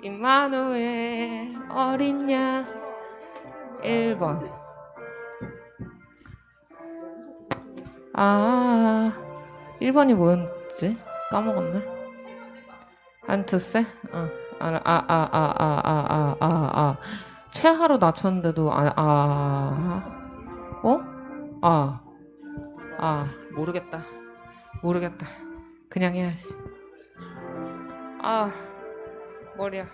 임마누엘 어린 양 1번. 1번이 뭐였지? 까먹었네. 한 두세? 최하로 낮췄는데도 모르겠다. 그냥 해야지. 머리야.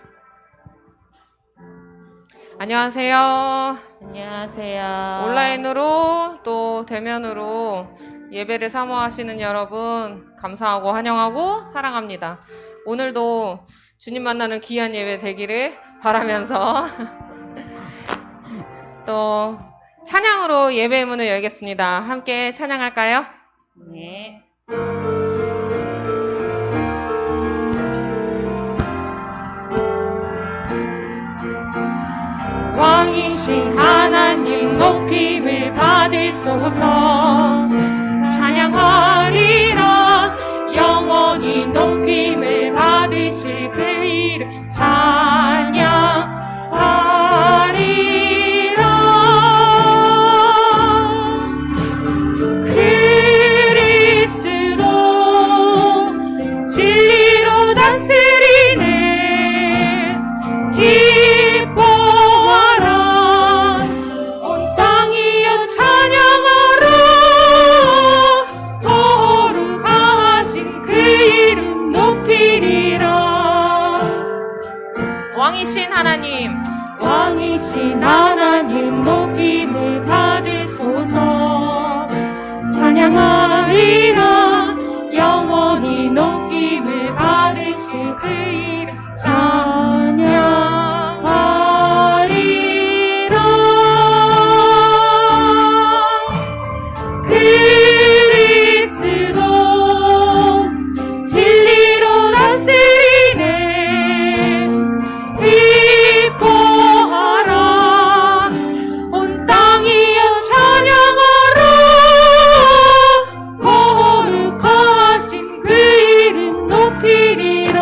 안녕하세요. 안녕하세요. 온라인으로 또 대면으로 예배를 사모하시는 여러분 감사하고 환영하고 사랑합니다. 오늘도 주님 만나는 귀한 예배 되기를 바라면서 또 찬양으로 예배의 문을 열겠습니다. 함께 찬양할까요? 네. 왕이신 하나님 높임을 받으소서. 찬양하리라. 영원히 높임을 받으실 그 이름 찬양하리라. 그리스도 진리로 다스리네. 기뻐하라. 온 땅이여 찬양하라. 거룩하신 그 이름 높이리라. 왕이신 하나님 높임을 받으소서. 찬양하리라. 영원히 높임을 받으실 그 이름 찬양하리라. 그리스도 진리로 다스리네. 기뻐하라. 온 땅이여 찬양하라. 거룩하신 그 이름 높이리라.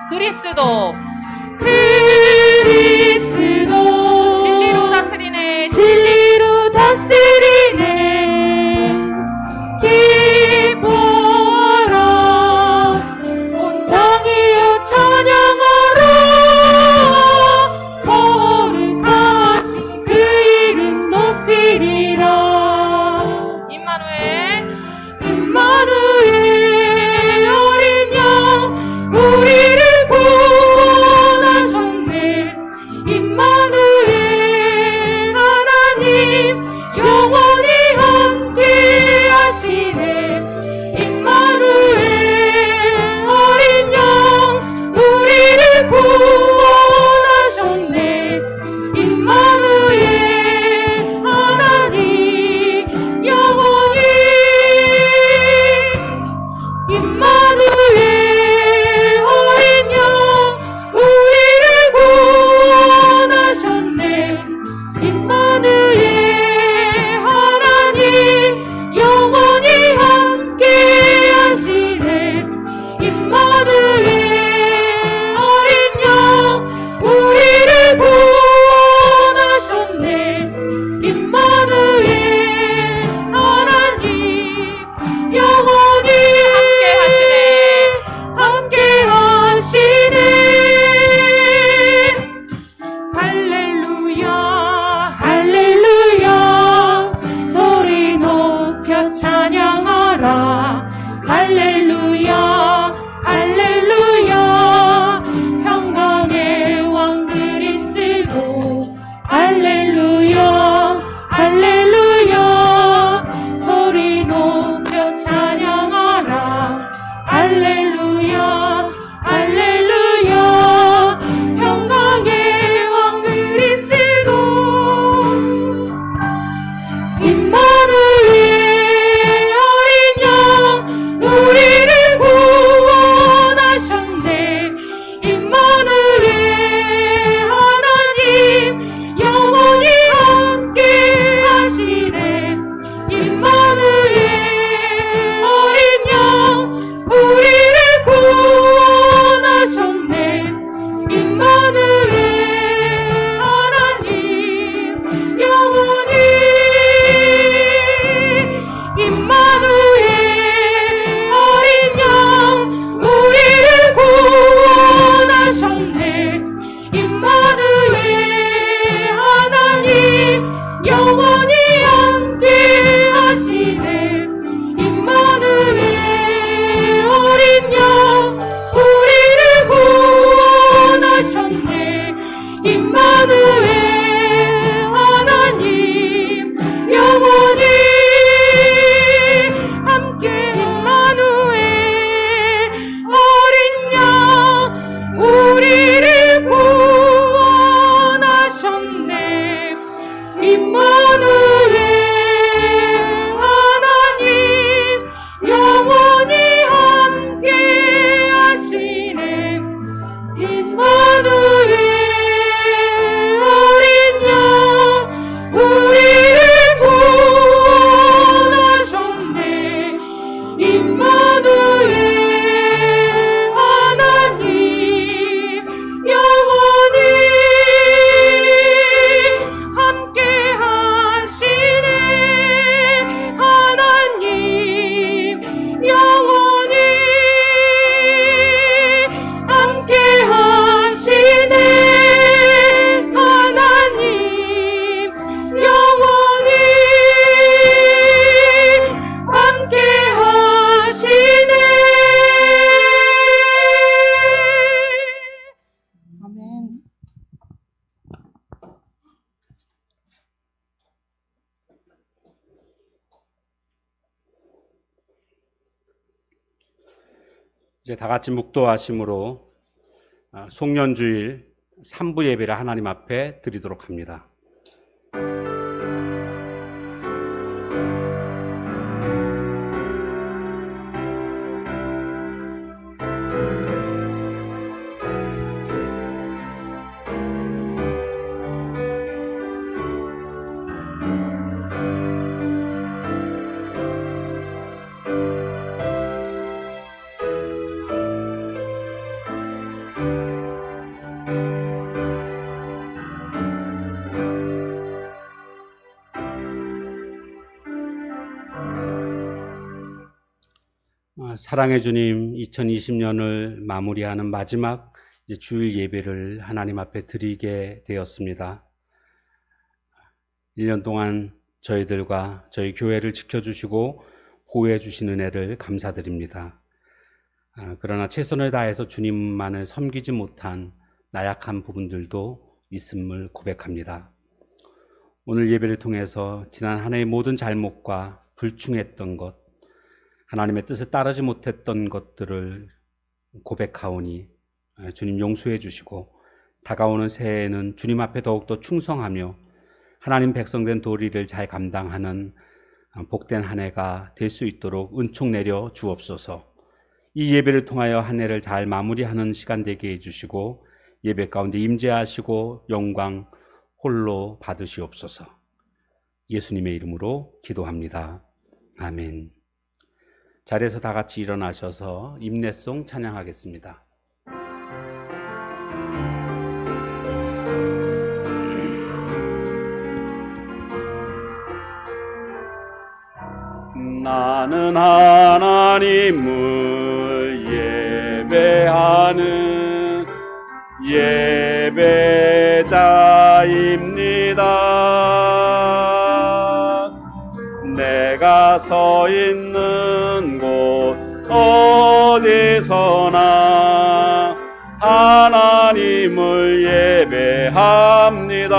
그리스도 진리로 다스리네. 진리로 다스리네. 기뻐하라. 온 땅이여 찬양하라. 거룩하신 그 이름 높이리라. 임마누엘 어린 양 우리를 구원하셨네. 임마누엘 하나님 영원히 함께 하시네. 임마누엘 어린 양 우리를 구원하셨네. 임마누엘 하나님 영원히. 임마누엘 어린 양 우리를 구원하셨네. 임마누엘 하나님 영원히 함께 하시네. 임마누엘 어린 양 우리를 구원하셨네. 임마누엘 하나님 영원히 함께 하시네. 할렐루야 할렐루야 영원히 함께 하시네. 임마누엘 어린 양 우리를 구원하셨네. 임마누엘 하나님 영원히 함께. 임마누엘 어린 양 우리를 구원하셨네. 임마누엘 하나님 영원히 함께 하시네. 임마누엘 어린 양 우리를 구원하셨네. 임마누엘 하나님 영원히 함께 하시네. 하나님 영원히 함께 하시네. 하나님 영원히 함께 하시네. 아멘. 이제 다 같이 묵도하심으로 송년주일 3부 예배를 하나님 앞에 드리도록 합니다. 사랑의 주님, 2020년을 마무리하는 마지막 주일 예배를 하나님 앞에 드리게 되었습니다. 1년 동안 저희들과 저희 교회를 지켜주시고 보호해 주신 은혜를 감사드립니다. 그러나 최선을 다해서 주님만을 섬기지 못한 나약한 부분들도 있음을 고백합니다. 오늘 예배를 통해서 지난 한 해의 모든 잘못과 불충했던 것, 하나님의 뜻을 따르지 못했던 것들을 고백하오니 주님 용서해 주시고 다가오는 새해에는 주님 앞에 더욱더 충성하며 하나님 백성된 도리를 잘 감당하는 복된 한 해가 될 수 있도록 은총 내려 주옵소서. 이 예배를 통하여 한 해를 잘 마무리하는 시간 되게 해주시고 예배 가운데 임재하시고 영광 홀로 받으시옵소서. 예수님의 이름으로 기도합니다. 아멘. 자리에서 다 같이 일어나셔서 임내송 찬양하겠습니다. 나는 하나님을 예배하는 예배자입니다. 내가 서 있는 곳 어디서나 하나님을 예배합니다.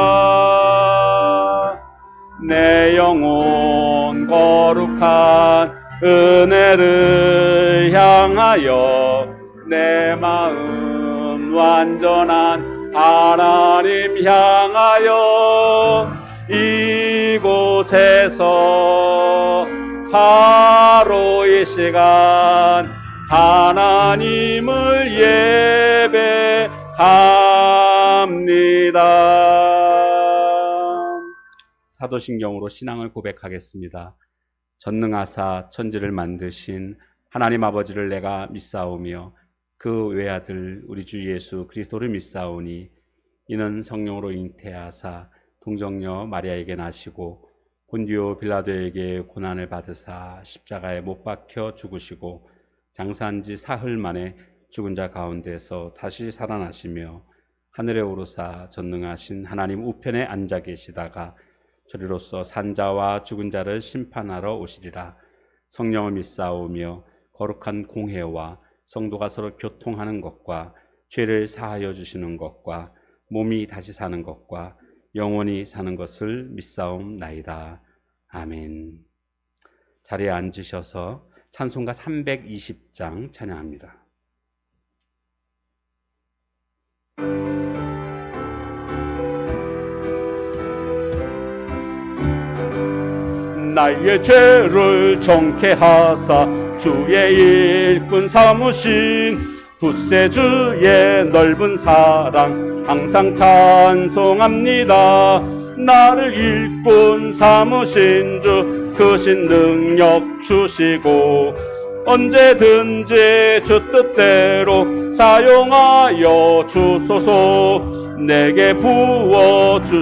내 영혼 거룩한 은혜를 향하여 내 마음 완전한 하나님 향하여 이곳에서 바로 이 시간 하나님을 예배합니다. 사도신경으로 신앙을 고백하겠습니다. 전능하사 천지를 만드신 하나님 아버지를 내가 믿사오며 그 외아들 우리 주 예수 그리스도를 믿사오니 이는 성령으로 잉태하사 동정녀 마리아에게 나시고 본디오 빌라도에게 고난을 받으사 십자가에 못 박혀 죽으시고 장사한 지 사흘 만에 죽은 자 가운데서 다시 살아나시며 하늘에 오르사 전능하신 하나님 우편에 앉아 계시다가 저리로서 산자와 죽은 자를 심판하러 오시리라. 성령을 믿사오며 거룩한 공회와 성도가 서로 교통하는 것과 죄를 사하여 주시는 것과 몸이 다시 사는 것과 영원히 사는 것을 믿사옵나이다. 아멘. 자리에 앉으셔서 찬송가 320장 찬양합니다. 나의 죄를 정케 하사 주의 일꾼 삼으신 구세주의 넓은 사랑 항상 찬송합니다. 나를 일꾼 삼으신 주 크신 능력 주시고 언제든지 주 뜻대로 사용하여 주소서. 내게 부어주시려고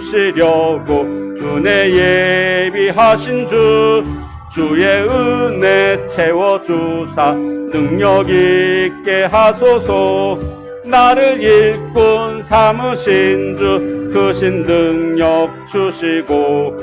은혜 예비하신 주 주의 은혜 채워주사 능력 있게 하소서. 나를 일꾼 삼으신 주 크신 능력 주시고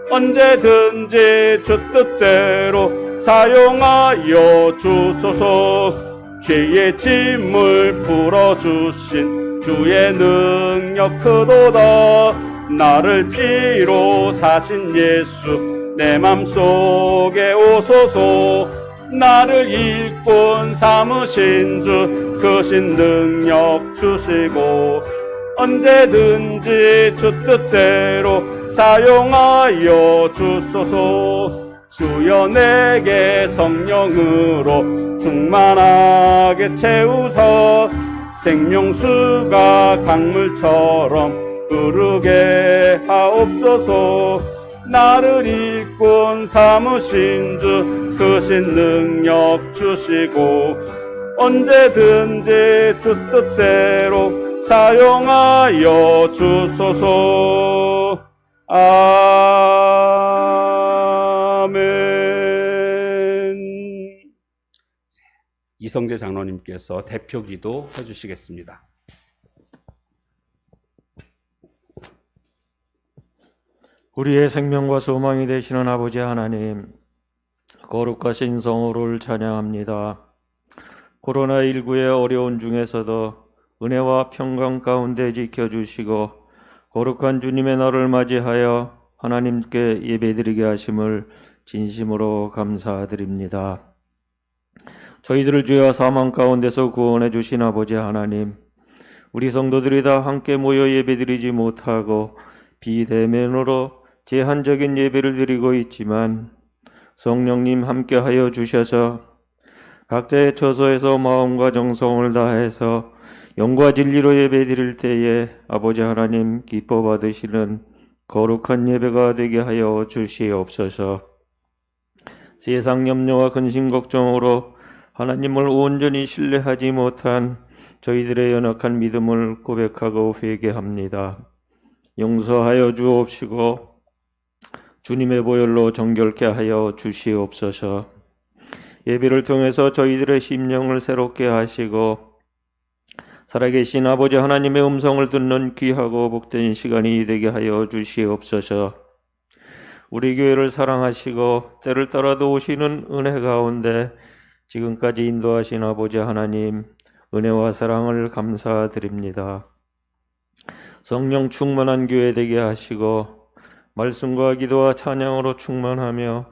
언제든지 주 뜻대로 사용하여 주소서. 죄의 짐을 풀어주신 주의 능력 크도다. 나를 피로 사신 예수 내 맘속에 오소서. 나를 일꾼 삼으신 주 크신 능력 주시고 언제든지 주 뜻대로 사용하여 주소서. 주여 내게 성령으로 충만하게 채우사 생명수가 강물처럼 흐르게 하옵소서. 나를 일꾼 삼으신 주 크신 능력 주시고 언제든지 주 뜻대로 사용하여 주소서. 아멘. 이성재 장로님께서 대표 기도 해주시겠습니다. 우리의 생명과 소망이 되시는 아버지 하나님, 거룩하신 성호를 찬양합니다. 코로나19의 어려운 중에서도 은혜와 평강 가운데 지켜주시고 거룩한 주님의 날을 맞이하여 하나님께 예배드리게 하심을 진심으로 감사드립니다. 저희들을 죄와 사망 가운데서 구원해 주신 아버지 하나님, 우리 성도들이 다 함께 모여 예배드리지 못하고 비대면으로 제한적인 예배를 드리고 있지만 성령님 함께하여 주셔서 각자의 처소에서 마음과 정성을 다해서 영과 진리로 예배 드릴 때에 아버지 하나님 기뻐 받으시는 거룩한 예배가 되게 하여 주시옵소서. 세상 염려와 근심 걱정으로 하나님을 온전히 신뢰하지 못한 저희들의 연약한 믿음을 고백하고 회개합니다. 용서하여 주옵시고 주님의 보혈로 정결케 하여 주시옵소서. 예배를 통해서 저희들의 심령을 새롭게 하시고 살아계신 아버지 하나님의 음성을 듣는 귀하고 복된 시간이 되게 하여 주시옵소서. 우리 교회를 사랑하시고 때를 따라도 오시는 은혜 가운데 지금까지 인도하신 아버지 하나님, 은혜와 사랑을 감사드립니다. 성령 충만한 교회 되게 하시고 말씀과 기도와 찬양으로 충만하며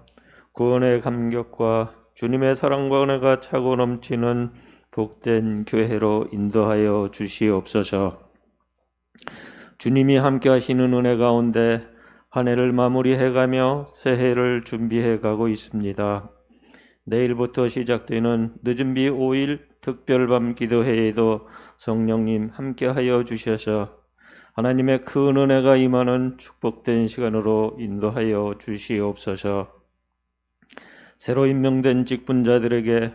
구원의 감격과 주님의 사랑과 은혜가 차고 넘치는 복된 교회로 인도하여 주시옵소서. 주님이 함께 하시는 은혜 가운데 한 해를 마무리해가며 새해를 준비해가고 있습니다. 내일부터 시작되는 늦은비 5일 특별밤 기도회에도 성령님 함께하여 주셔서 하나님의 큰 은혜가 임하는 축복된 시간으로 인도하여 주시옵소서. 새로 임명된 직분자들에게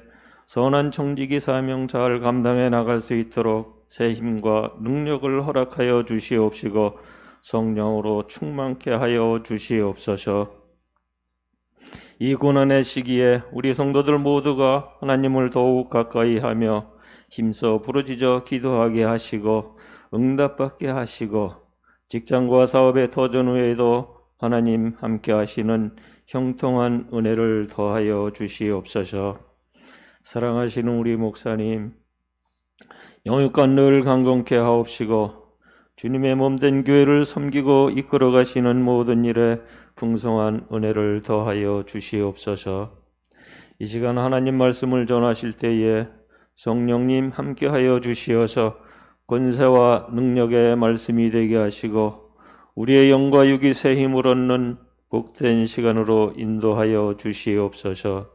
선한 청지기 사명 잘 감당해 나갈 수 있도록 새 힘과 능력을 허락하여 주시옵시고 성령으로 충만케 하여 주시옵소서. 이 고난의 시기에 우리 성도들 모두가 하나님을 더욱 가까이 하며 힘써 부르짖어 기도하게 하시고 응답받게 하시고 직장과 사업의 터전 후에도 하나님 함께 하시는 형통한 은혜를 더하여 주시옵소서. 사랑하시는 우리 목사님, 영육간 늘 강건케 하옵시고 주님의 몸된 교회를 섬기고 이끌어 가시는 모든 일에 풍성한 은혜를 더하여 주시옵소서. 이 시간 하나님 말씀을 전하실 때에 성령님 함께하여 주시어서 권세와 능력의 말씀이 되게 하시고 우리의 영과 육이 새 힘을 얻는 복된 시간으로 인도하여 주시옵소서.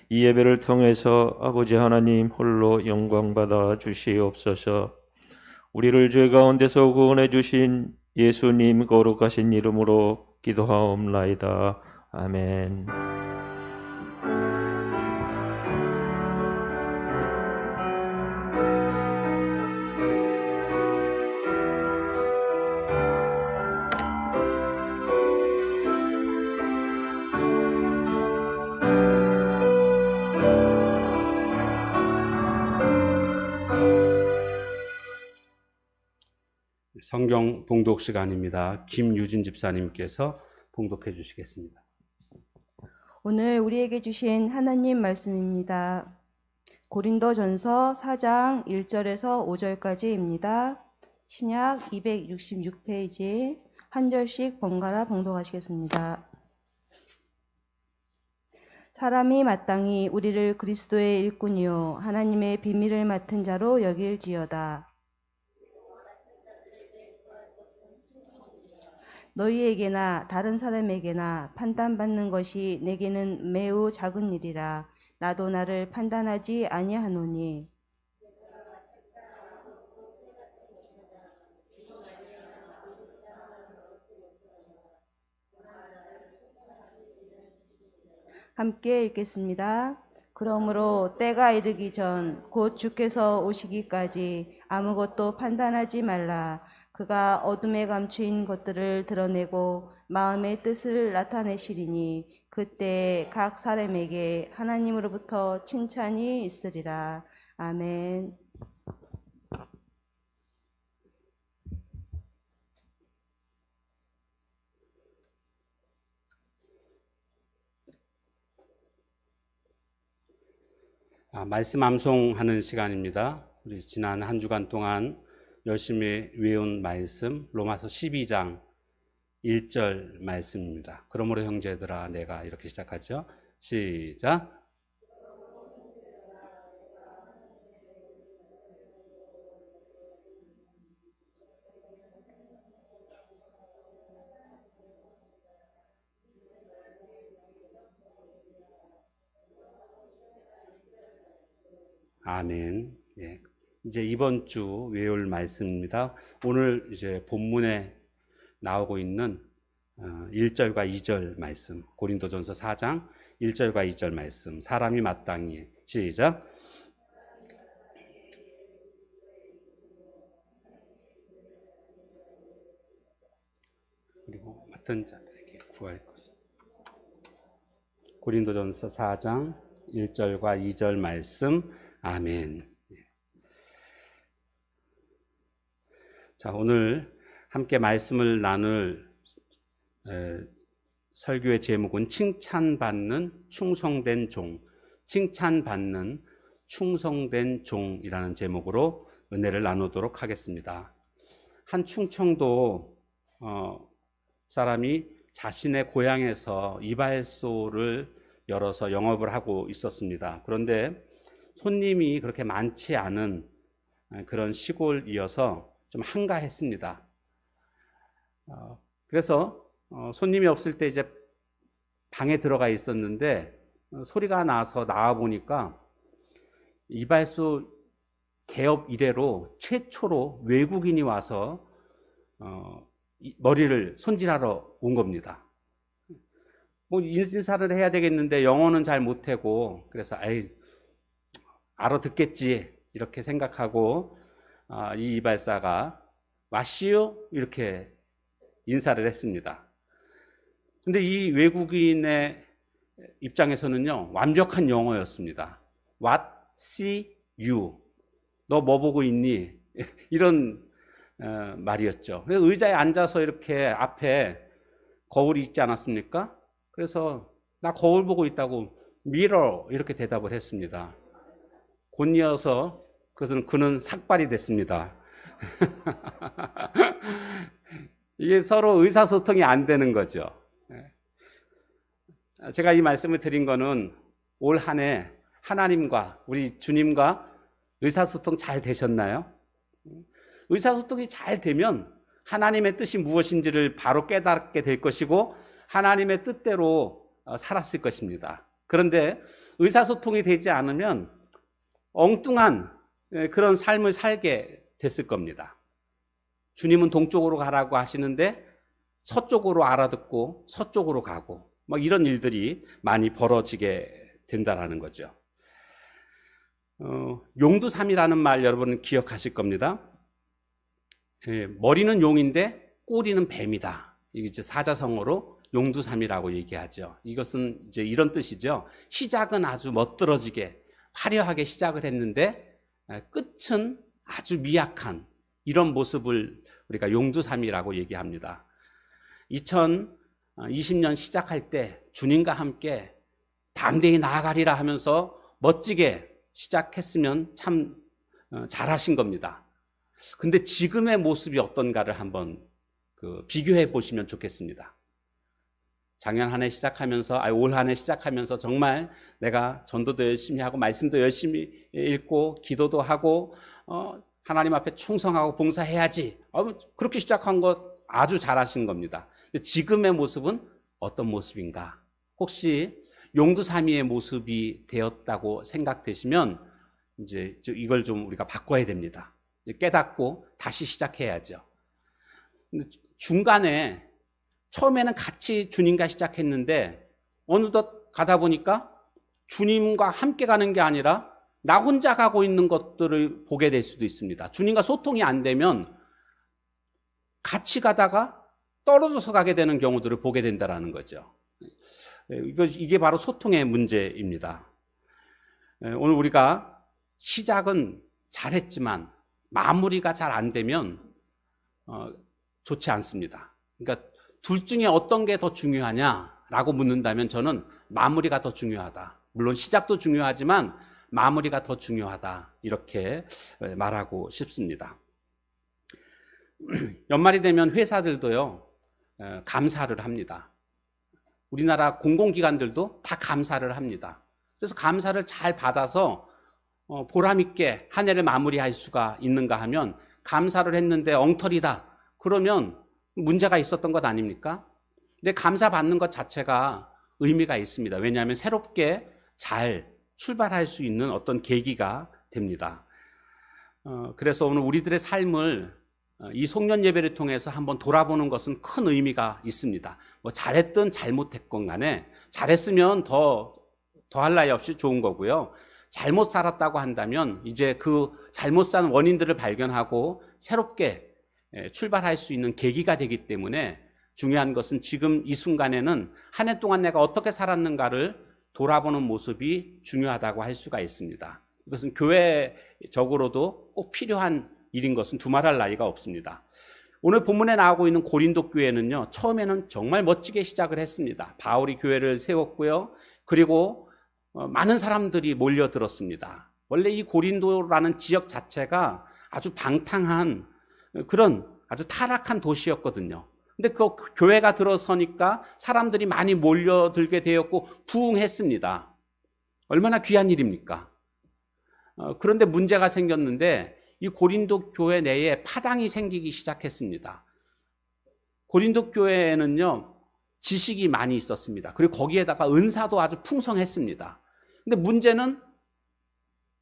이 예배를 통해서 아버지 하나님 홀로 영광받아 주시옵소서. 우리를 죄 가운데서 구원해 주신 예수님 거룩하신 이름으로 기도하옵나이다. 아멘. 성경 봉독 시간입니다. 김유진 집사님께서 봉독해 주시겠습니다. 오늘 우리에게 주신 하나님 말씀입니다. 고린도전서 4장 1절에서 5절까지입니다. 신약 266페이지 한 절씩 번갈아 봉독하시겠습니다. 사람이 마땅히 우리를 그리스도의 일꾼이요 하나님의 비밀을 맡은 자로 여길지어다. 너희에게나 다른 사람에게나 판단받는 것이 내게는 매우 작은 일이라. 나도 나를 판단하지 아니하노니. 함께 읽겠습니다. 그러므로 때가 이르기 전 곧 주께서 오시기까지 아무것도 판단하지 말라. 그가 어둠에 감추인 것들을 드러내고 마음의 뜻을 나타내시리니 그때 각 사람에게 하나님으로부터 칭찬이 있으리라. 아멘. 말씀 암송하는 시간입니다. 우리 지난 한 주간 동안 열심히 외운 말씀 로마서 12장 1절 말씀입니다. 그러므로 형제들아 내가 이렇게 시작하죠. 시작. 아멘. 예. 이제 이번 주 외울 말씀입니다. 오늘 이제 본문에 나오고 있는 1절과 2절 말씀, 고린도전서 4장 1절과 2절 말씀, 사람이 마땅히. 시작. 그리고 맡은 자들에게 구할 것. 고린도전서 4장 1절과 2절 말씀. 아멘. 자, 오늘 함께 말씀을 나눌 설교의 제목은 칭찬받는 충성된 종, 칭찬받는 충성된 종이라는 제목으로 은혜를 나누도록 하겠습니다. 한 충청도 사람이 자신의 고향에서 이발소를 열어서 영업을 하고 있었습니다. 그런데 손님이 그렇게 많지 않은 그런 시골이어서 좀 한가했습니다. 그래서 손님이 없을 때 이제 방에 들어가 있었는데 소리가 나서 나와 보니까 이발소 개업 이래로 최초로 외국인이 와서 머리를 손질하러 온 겁니다. 뭐 인사를 해야 되겠는데 영어는 잘 못하고 그래서 알아듣겠지 이렇게 생각하고 이 이발사가 와시오 이렇게 인사를 했습니다. 근데 이 외국인의 입장에서는요 완벽한 영어였습니다. What see you? 너 뭐 보고 있니? 이런 말이었죠. 그래서 의자에 앉아서 이렇게 앞에 거울이 있지 않았습니까? 그래서 나 거울 보고 있다고 mirror 이렇게 대답을 했습니다. 곧 이어서 그는 삭발이 됐습니다. 이게 서로 의사소통이 안 되는 거죠. 제가 이 말씀을 드린 거는 올 한 해 하나님과 우리 주님과 의사소통 잘 되셨나요? 의사소통이 잘 되면 하나님의 뜻이 무엇인지를 바로 깨닫게 될 것이고 하나님의 뜻대로 살았을 것입니다. 그런데 의사소통이 되지 않으면 엉뚱한 그런 삶을 살게 됐을 겁니다. 주님은 동쪽으로 가라고 하시는데 서쪽으로 알아듣고 서쪽으로 가고 막 이런 일들이 많이 벌어지게 된다라는 거죠. 용두삼이라는 말 여러분 기억하실 겁니다. 머리는 용인데 꼬리는 뱀이다. 이게 이제 사자성어로 용두삼이라고 얘기하죠. 이것은 이제 이런 뜻이죠. 시작은 아주 멋들어지게 화려하게 시작을 했는데 끝은 아주 미약한 이런 모습을 우리가 용두삼이라고 얘기합니다. 2020년 시작할 때 주님과 함께 담대히 나아가리라 하면서 멋지게 시작했으면 참 잘하신 겁니다. 근데 지금의 모습이 어떤가를 한번 비교해 보시면 좋겠습니다. 작년 한 해 시작하면서, 올 한 해 시작하면서 정말 내가 전도도 열심히 하고 말씀도 열심히 읽고 기도도 하고 하나님 앞에 충성하고 봉사해야지. 그렇게 시작한 거 아주 잘하신 겁니다. 근데 지금의 모습은 어떤 모습인가? 혹시 용두삼이의 모습이 되었다고 생각되시면 이제 이걸 좀 우리가 바꿔야 됩니다. 깨닫고 다시 시작해야죠. 근데 중간에 처음에는 같이 주님과 시작했는데 어느덧 가다 보니까 주님과 함께 가는 게 아니라 나 혼자 가고 있는 것들을 보게 될 수도 있습니다. 주님과 소통이 안 되면 같이 가다가 떨어져서 가게 되는 경우들을 보게 된다는 거죠. 이게 바로 소통의 문제입니다. 오늘 우리가 시작은 잘했지만 마무리가 잘 안 되면 좋지 않습니다. 그러니까 둘 중에 어떤 게 더 중요하냐라고 묻는다면 저는 마무리가 더 중요하다. 물론 시작도 중요하지만 마무리가 더 중요하다. 이렇게 말하고 싶습니다. 연말이 되면 회사들도요, 감사를 합니다. 우리나라 공공기관들도 다 감사를 합니다. 그래서 감사를 잘 받아서 보람있게 한 해를 마무리할 수가 있는가 하면 감사를 했는데 엉터리다. 그러면 문제가 있었던 것 아닙니까? 근데 감사받는 것 자체가 의미가 있습니다. 왜냐하면 새롭게 잘 출발할 수 있는 어떤 계기가 됩니다. 그래서 오늘 우리들의 삶을 이 송년 예배를 통해서 한번 돌아보는 것은 큰 의미가 있습니다. 뭐 잘했든 잘못했건 간에 잘했으면 더 할 나위 없이 좋은 거고요. 잘못 살았다고 한다면 이제 그 잘못 산 원인들을 발견하고 새롭게 출발할 수 있는 계기가 되기 때문에 중요한 것은 지금 이 순간에는 한 해 동안 내가 어떻게 살았는가를 돌아보는 모습이 중요하다고 할 수가 있습니다. 이것은 교회적으로도 꼭 필요한 일인 것은 두말할 나위가 없습니다. 오늘 본문에 나오고 있는 고린도 교회는요, 처음에는 정말 멋지게 시작을 했습니다. 바울이 교회를 세웠고요. 그리고 많은 사람들이 몰려들었습니다. 원래 이 고린도라는 지역 자체가 아주 방탕한 그런 아주 타락한 도시였거든요. 근데 그 교회가 들어서니까 사람들이 많이 몰려들게 되었고 부흥했습니다. 얼마나 귀한 일입니까? 그런데 문제가 생겼는데 이 고린도 교회 내에 파당이 생기기 시작했습니다. 고린도 교회에는요, 지식이 많이 있었습니다. 그리고 거기에다가 은사도 아주 풍성했습니다. 근데 문제는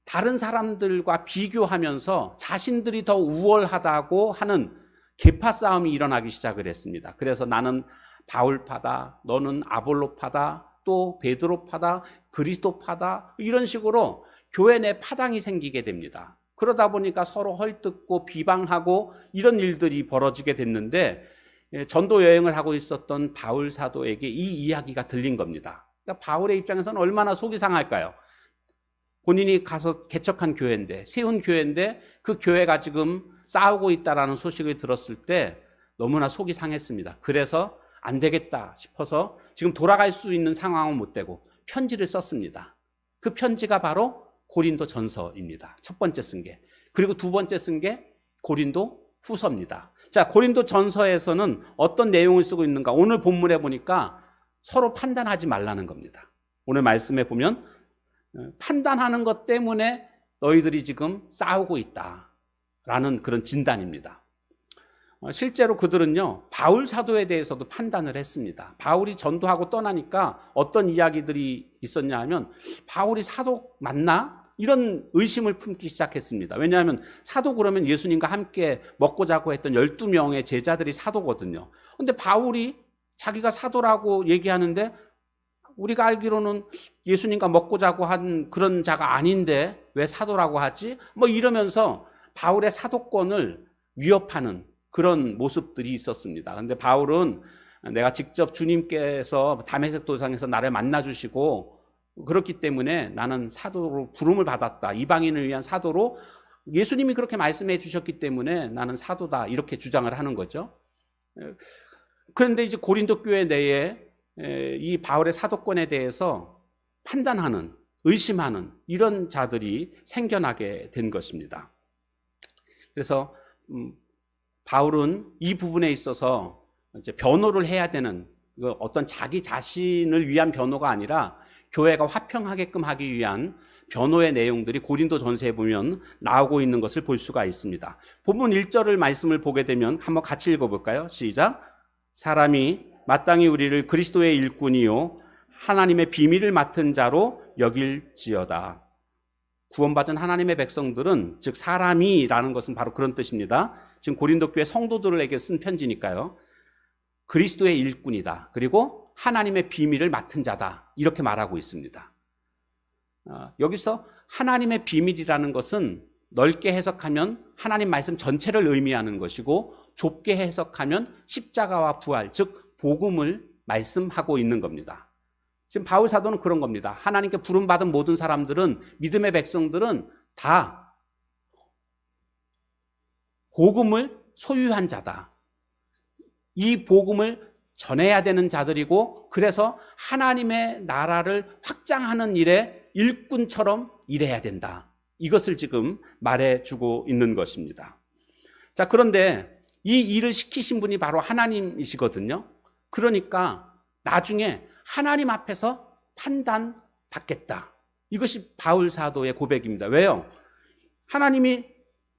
다른 사람들과 비교하면서 자신들이 더 우월하다고 하는 계파 싸움이 일어나기 시작을 했습니다. 그래서 나는 바울파다, 너는 아볼로파다, 또 베드로파다, 그리스도파다, 이런 식으로 교회 내 파당이 생기게 됩니다. 그러다 보니까 서로 헐뜯고 비방하고 이런 일들이 벌어지게 됐는데 전도 여행을 하고 있었던 바울 사도에게 이 이야기가 들린 겁니다. 그러니까 바울의 입장에서는 얼마나 속이 상할까요? 본인이 가서 개척한 교회인데, 세운 교회인데 그 교회가 지금 싸우고 있다라는 소식을 들었을 때 너무나 속이 상했습니다. 그래서 안 되겠다 싶어서 지금 돌아갈 수 있는 상황은 못 되고 편지를 썼습니다. 그 편지가 바로 고린도 전서입니다. 첫 번째 쓴 게. 그리고 두 번째 쓴 게 고린도 후서입니다. 자, 고린도 전서에서는 어떤 내용을 쓰고 있는가? 오늘 본문에 보니까 서로 판단하지 말라는 겁니다. 오늘 말씀에 보면 판단하는 것 때문에 너희들이 지금 싸우고 있다라는 그런 진단입니다. 실제로 그들은요, 바울 사도에 대해서도 판단을 했습니다. 바울이 전도하고 떠나니까 어떤 이야기들이 있었냐 하면 바울이 사도 맞나? 이런 의심을 품기 시작했습니다. 왜냐하면 사도 그러면 예수님과 함께 먹고 자고 했던 12명의 제자들이 사도거든요. 근데 바울이 자기가 사도라고 얘기하는데 우리가 알기로는 예수님과 먹고 자고 한 그런 자가 아닌데 왜 사도라고 하지? 뭐 이러면서 바울의 사도권을 위협하는 그런 모습들이 있었습니다. 근데 바울은 내가 직접 주님께서 다메섹 도상에서 나를 만나주시고 그렇기 때문에 나는 사도로 부름을 받았다. 이방인을 위한 사도로 예수님이 그렇게 말씀해 주셨기 때문에 나는 사도다. 이렇게 주장을 하는 거죠. 그런데 이제 고린도 교회 내에 이 바울의 사도권에 대해서 판단하는, 의심하는 이런 자들이 생겨나게 된 것입니다. 그래서 바울은 이 부분에 있어서 이제 변호를 해야 되는 어떤 자기 자신을 위한 변호가 아니라 교회가 화평하게끔 하기 위한 변호의 내용들이 고린도 전서에 보면 나오고 있는 것을 볼 수가 있습니다. 본문 1절을 말씀을 보게 되면 한번 같이 읽어볼까요? 시작. 사람이 마땅히 우리를 그리스도의 일꾼이요 하나님의 비밀을 맡은 자로 여길지어다. 구원받은 하나님의 백성들은, 즉 사람이라는 것은 바로 그런 뜻입니다. 지금 고린도 교회 성도들에게 쓴 편지니까요. 그리스도의 일꾼이다. 그리고 하나님의 비밀을 맡은 자다. 이렇게 말하고 있습니다. 여기서 하나님의 비밀이라는 것은 넓게 해석하면 하나님 말씀 전체를 의미하는 것이고 좁게 해석하면 십자가와 부활, 즉 복음을 말씀하고 있는 겁니다. 지금 바울 사도는 그런 겁니다. 하나님께 부름받은 모든 사람들은, 믿음의 백성들은 다 복음을 소유한 자다. 이 복음을 전해야 되는 자들이고 그래서 하나님의 나라를 확장하는 일에 일꾼처럼 일해야 된다. 이것을 지금 말해주고 있는 것입니다. 자, 그런데 이 일을 시키신 분이 바로 하나님이시거든요. 그러니까 나중에 하나님 앞에서 판단받겠다. 이것이 바울 사도의 고백입니다. 왜요? 하나님이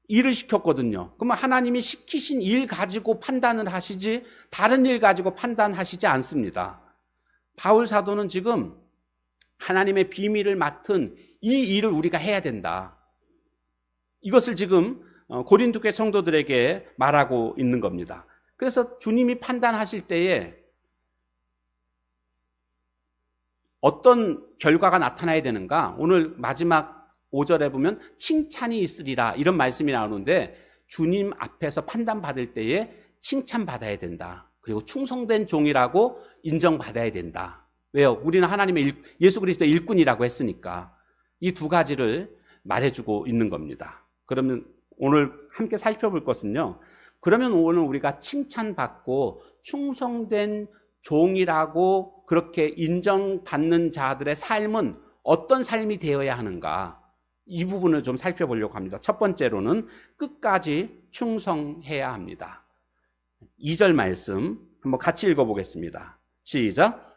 일을 시켰거든요. 그러면 하나님이 시키신 일 가지고 판단을 하시지 다른 일 가지고 판단하시지 않습니다. 바울 사도는 지금 하나님의 비밀을 맡은 이 일을 우리가 해야 된다. 이것을 지금 고린도 교회 성도들에게 말하고 있는 겁니다. 그래서 주님이 판단하실 때에 어떤 결과가 나타나야 되는가? 오늘 마지막 5절에 보면 칭찬이 있으리라 이런 말씀이 나오는데 주님 앞에서 판단받을 때에 칭찬받아야 된다. 그리고 충성된 종이라고 인정받아야 된다. 왜요? 우리는 하나님의 예수 그리스도의 일꾼이라고 했으니까 이 두 가지를 말해주고 있는 겁니다. 그러면 오늘 함께 살펴볼 것은요. 그러면 오늘 우리가 칭찬받고 충성된 종이라고 그렇게 인정받는 자들의 삶은 어떤 삶이 되어야 하는가? 이 부분을 좀 살펴보려고 합니다. 첫 번째로는 끝까지 충성해야 합니다. 2절 말씀 한번 같이 읽어보겠습니다. 시작.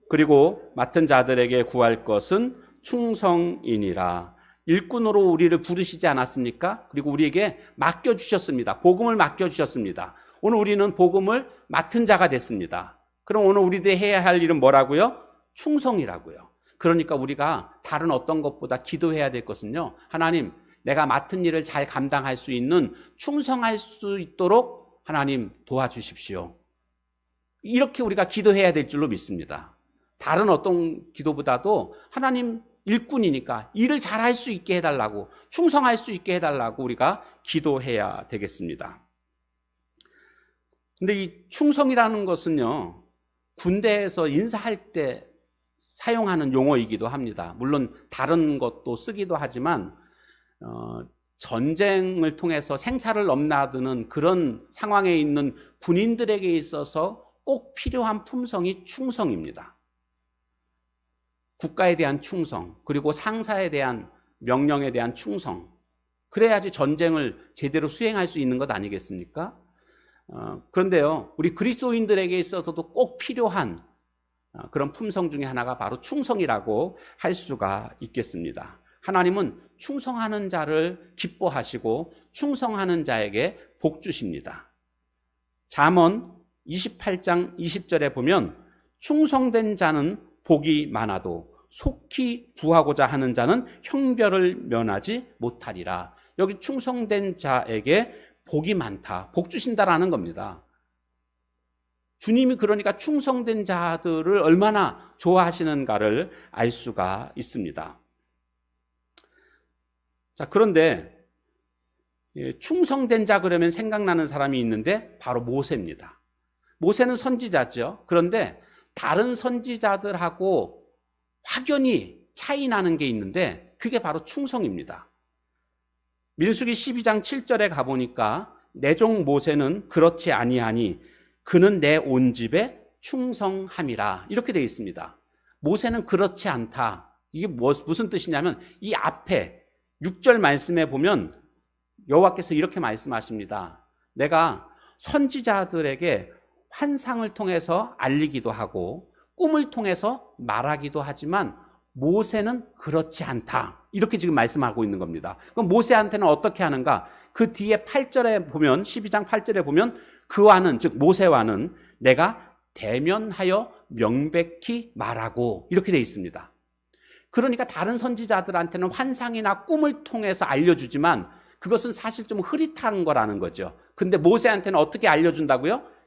그리고 맡은 자들에게 구할 것은 충성이니라. 일꾼으로 우리를 부르시지 않았습니까? 그리고 우리에게 맡겨주셨습니다. 복음을 맡겨주셨습니다. 오늘 우리는 복음을 맡은 자가 됐습니다. 그럼 오늘 우리들이 해야 할 일은 뭐라고요? 충성이라고요. 그러니까 우리가 다른 어떤 것보다 기도해야 될 것은요. 하나님, 내가 맡은 일을 잘 감당할 수 있는 충성할 수 있도록 하나님 도와주십시오. 이렇게 우리가 기도해야 될 줄로 믿습니다. 다른 어떤 기도보다도 하나님 일꾼이니까 일을 잘할 수 있게 해달라고, 충성할 수 있게 해달라고 우리가 기도해야 되겠습니다. 근데 이 충성이라는 것은요, 군대에서 인사할 때 사용하는 용어이기도 합니다. 물론 다른 것도 쓰기도 하지만 전쟁을 통해서 생사를 넘나드는 그런 상황에 있는 군인들에게 있어서 꼭 필요한 품성이 충성입니다. 국가에 대한 충성, 그리고 상사에 대한 명령에 대한 충성. 그래야지 전쟁을 제대로 수행할 수 있는 것 아니겠습니까? 그런데요, 우리 그리스도인들에게 있어서도 꼭 필요한 그런 품성 중에 하나가 바로 충성이라고 할 수가 있겠습니다. 하나님은 충성하는 자를 기뻐하시고 충성하는 자에게 복 주십니다. 잠언 28장 20절에 보면 충성된 자는 복이 많아도 속히 구하고자 하는 자는 형별을 면하지 못하리라. 여기 충성된 자에게 복이 많다, 복 주신다라는 겁니다. 주님이 그러니까 충성된 자들을 얼마나 좋아하시는가를 알 수가 있습니다. 자, 그런데 충성된 자 그러면 생각나는 사람이 있는데 바로 모세입니다. 모세는 선지자죠. 그런데 다른 선지자들하고 확연히 차이 나는 게 있는데 그게 바로 충성입니다. 민수기 12장 7절에 가보니까 내 종 모세는 그렇지 아니하니 그는 내 온 집에 충성함이라 이렇게 되어 있습니다. 모세는 그렇지 않다. 이게 무슨 뜻이냐면 이 앞에 6절 말씀에 보면 여호와께서 이렇게 말씀하십니다. 내가 선지자들에게 환상을 통해서 알리기도 하고 꿈을 통해서 말하기도 하지만 모세는 그렇지 않다. 이렇게 지금 말씀하고 있는 겁니다. 그럼 모세한테는 어떻게 하는가? 그 뒤에 8절에 보면 12장 8절에 보면 그와는 즉 모세와는 내가 대면하여 명백히 말하고 이렇게 되어 있습니다. 그러니까 다른 선지자들한테는 환상이나 꿈을 통해서 알려주지만 그것은 사실 좀 흐릿한 거라는 거죠. 근데 모세한테는 어떻게 알려준다고요?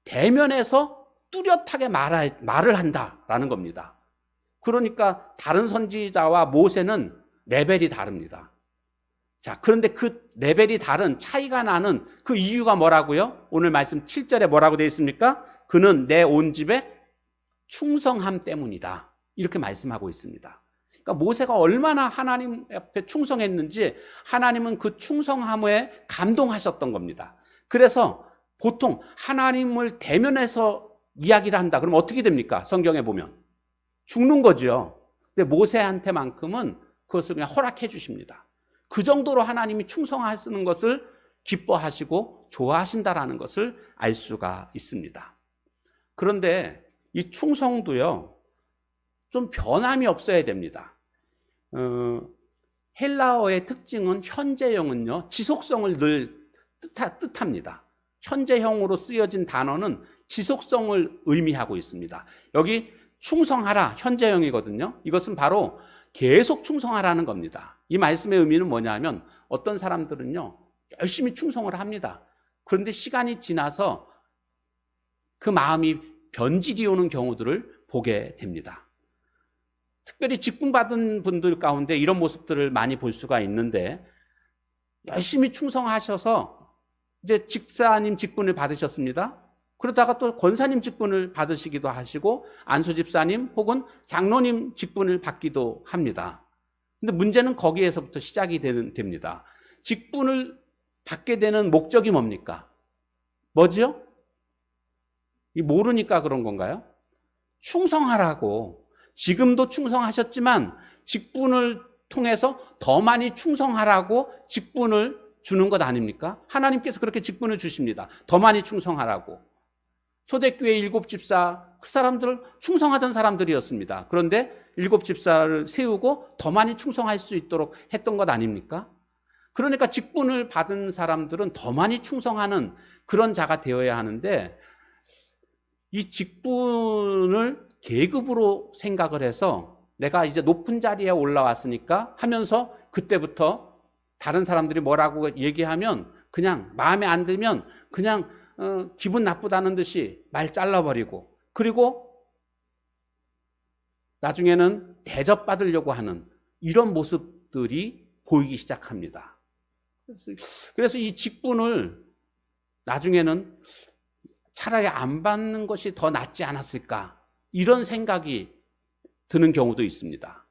대면해서 뚜렷하게 말을 한다라는 겁니다. 그러니까 다른 선지자와 모세는 레벨이 다릅니다. 자, 그런데 그 레벨이 다른 차이가 나는 그 이유가 뭐라고요? 오늘 말씀 7절에 뭐라고 되어 있습니까? 그는 내 온 집에 충성함 때문이다. 이렇게 말씀하고 있습니다. 그러니까 모세가 얼마나 하나님 앞에 충성했는지 하나님은 그 충성함에 감동하셨던 겁니다. 그래서 보통 하나님을 대면해서 이야기를 한다. 그럼 어떻게 됩니까? 성경에 보면 죽는 거죠. 근데 모세한테만큼은 그것을 그냥 허락해 주십니다. 그 정도로 하나님이 충성하시는 것을 기뻐하시고 좋아하신다라는 것을 알 수가 있습니다. 그런데 이 충성도요, 좀 변함이 없어야 됩니다. 헬라어의 특징은 현재형은요, 지속성을 늘 뜻합니다. 현재형으로 쓰여진 단어는 지속성을 의미하고 있습니다. 여기 충성하라, 현재형이거든요. 이것은 바로 계속 충성하라는 겁니다. 이 말씀의 의미는 뭐냐면 어떤 사람들은요, 열심히 충성을 합니다. 그런데 시간이 지나서 그 마음이 변질이 오는 경우들을 보게 됩니다. 특별히 직분받은 분들 가운데 이런 모습들을 많이 볼 수가 있는데 열심히 충성하셔서 이제 집사님 직분을 받으셨습니다. 그러다가 또 권사님 직분을 받으시기도 하시고 안수집사님 혹은 장로님 직분을 받기도 합니다. 근데 문제는 거기에서부터 시작이 됩니다. 직분을 받게 되는 목적이 뭡니까? 뭐지요? 모르니까 그런 건가요? 충성하라고. 지금도 충성하셨지만 직분을 통해서 더 많이 충성하라고 직분을 주는 것 아닙니까? 하나님께서 그렇게 직분을 주십니다. 더 많이 충성하라고. 초대교회 7집사, 그 사람들 충성하던 사람들이었습니다. 그런데 7집사를 세우고 더 많이 충성할 수 있도록 했던 것 아닙니까? 그러니까 직분을 받은 사람들은 더 많이 충성하는 그런 자가 되어야 하는데 이 직분을 계급으로 생각을 해서 내가 이제 높은 자리에 올라왔으니까 하면서 그때부터 다른 사람들이 뭐라고 얘기하면 그냥 마음에 안 들면 그냥 기분 나쁘다는 듯이 말 잘라버리고 그리고 나중에는 대접받으려고 하는 이런 모습들이 보이기 시작합니다. 그래서 이 직분을 나중에는 차라리 안 받는 것이 더 낫지 않았을까 이런 생각이 드는 경우도 있습니다.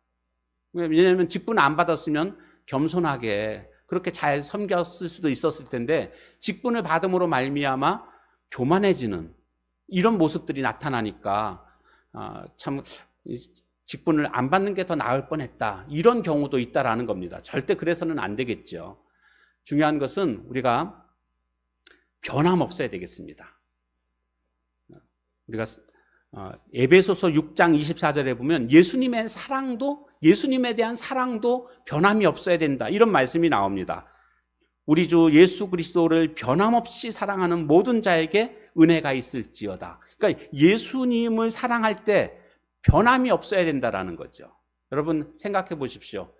왜냐하면 직분을 안 받았으면 겸손하게 그렇게 잘 섬겼을 수도 있었을 텐데 직분을 받음으로 말미암아 교만해지는 이런 모습들이 나타나니까 참 직분을 안 받는 게 더 나을 뻔했다. 이런 경우도 있다라는 겁니다. 절대 그래서는 안 되겠죠. 중요한 것은 우리가 변함없어야 되겠습니다. 우리가 에베소서 6장 24절에 보면 예수님에 대한 사랑도 변함이 없어야 된다. 이런 말씀이 나옵니다. 우리 주 예수 그리스도를 변함없이 사랑하는 모든 자에게 은혜가 있을지어다. 그러니까 예수님을 사랑할 때 변함이 없어야 된다라는 거죠. 여러분 생각해 보십시오.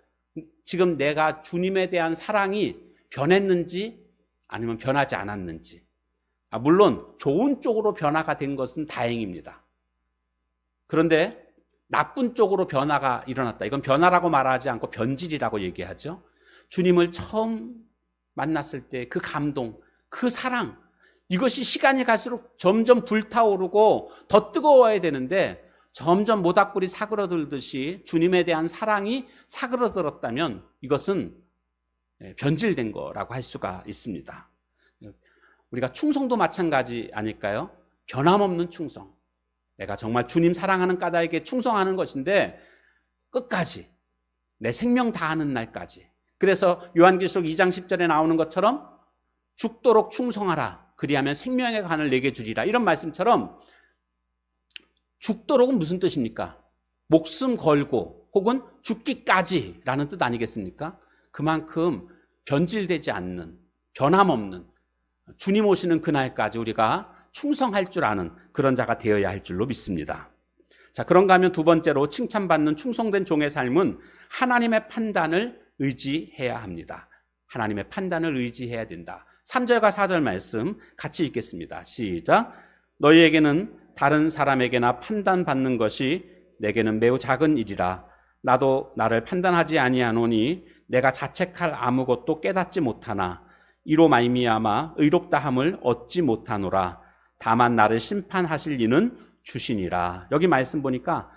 지금 내가 주님에 대한 사랑이 변했는지 아니면 변하지 않았는지. 물론 좋은 쪽으로 변화가 된 것은 다행입니다. 그런데 나쁜 쪽으로 변화가 일어났다. 이건 변화라고 말하지 않고 변질이라고 얘기하죠. 주님을 처음 만났을 때 그 감동, 그 사랑, 이것이 시간이 갈수록 점점 불타오르고 더 뜨거워야 되는데 점점 모닥불이 사그러들듯이 주님에 대한 사랑이 사그러들었다면 이것은 변질된 거라고 할 수가 있습니다. 우리가 충성도 마찬가지 아닐까요? 변함없는 충성. 내가 정말 주님 사랑하는 까닭에 충성하는 것인데 끝까지 내 생명 다하는 날까지. 그래서 요한계시록 2장 10절에 나오는 것처럼 죽도록 충성하라. 그리하면 생명의 간을 내게 주리라. 이런 말씀처럼 죽도록은 무슨 뜻입니까? 목숨 걸고 혹은 죽기까지라는 뜻 아니겠습니까? 그만큼 변질되지 않는, 변함없는 주님 오시는 그날까지 우리가 충성할 줄 아는 그런 자가 되어야 할 줄로 믿습니다. 자, 그런가 하면 두 번째로 칭찬받는 충성된 종의 삶은 하나님의 판단을 의지해야 합니다. 하나님의 판단을 의지해야 된다. 3절과 4절 말씀 같이 읽겠습니다. 시작. 너희에게는 다른 사람에게나 판단받는 것이 내게는 매우 작은 일이라. 나도 나를 판단하지 아니하노니 내가 자책할 아무것도 깨닫지 못하나 이로 말미암아 의롭다함을 얻지 못하노라. 다만 나를 심판하실 이는 주시니라. 여기 말씀 보니까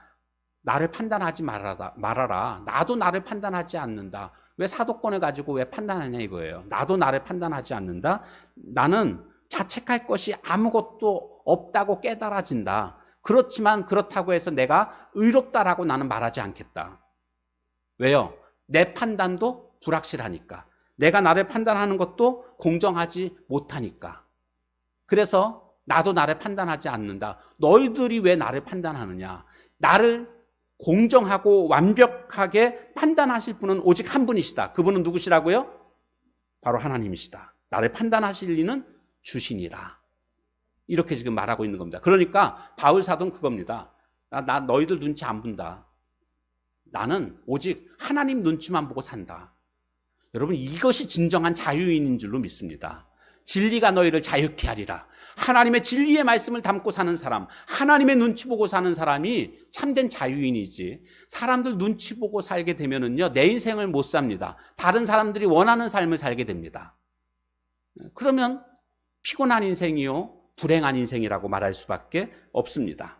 나를 판단하지 말아라. 나도 나를 판단하지 않는다. 왜 사도권을 가지고 왜 판단하냐 이거예요. 나도 나를 판단하지 않는다. 나는 자책할 것이 아무것도 없다고 깨달아진다. 그렇지만 그렇다고 해서 내가 의롭다라고 나는 말하지 않겠다. 왜요? 내 판단도 불확실하니까. 내가 나를 판단하는 것도 공정하지 못하니까. 그래서 나도 나를 판단하지 않는다. 너희들이 왜 나를 판단하느냐? 나를 공정하고 완벽하게 판단하실 분은 오직 한 분이시다. 그분은 누구시라고요? 바로 하나님이시다. 나를 판단하실 이는 주시니라. 이렇게 지금 말하고 있는 겁니다. 그러니까 바울 사도는 그겁니다. 나 너희들 눈치 안 본다. 나는 오직 하나님 눈치만 보고 산다. 여러분 이것이 진정한 자유인인 줄로 믿습니다. 진리가 너희를 자유케 하리라. 하나님의 진리의 말씀을 담고 사는 사람, 하나님의 눈치 보고 사는 사람이 참된 자유인이지. 사람들 눈치 보고 살게 되면은요, 내 인생을 못 삽니다. 다른 사람들이 원하는 삶을 살게 됩니다. 그러면 피곤한 인생이요, 불행한 인생이라고 말할 수밖에 없습니다.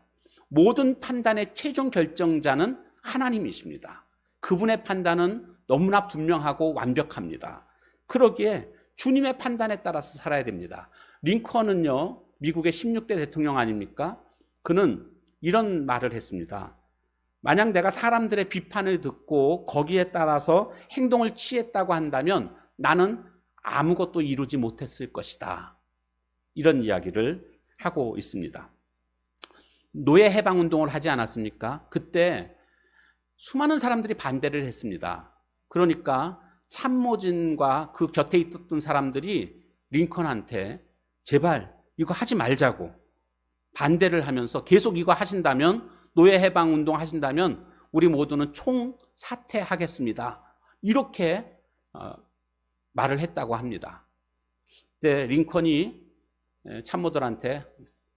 모든 판단의 최종 결정자는 하나님이십니다. 그분의 판단은 너무나 분명하고 완벽합니다. 그러기에 주님의 판단에 따라서 살아야 됩니다. 링컨은요, 미국의 16대 대통령 아닙니까? 그는 이런 말을 했습니다. 만약 내가 사람들의 비판을 듣고 거기에 따라서 행동을 취했다고 한다면 나는 아무것도 이루지 못했을 것이다. 이런 이야기를 하고 있습니다. 노예 해방 운동을 하지 않았습니까? 그때 수많은 사람들이 반대를 했습니다. 그러니까 참모진과 그 곁에 있었던 사람들이 링컨한테 제발 이거 하지 말자고 반대를 하면서 계속 이거 하신다면, 노예 해방 운동 하신다면 우리 모두는 총사퇴하겠습니다. 이렇게 말을 했다고 합니다. 그때 링컨이 참모들한테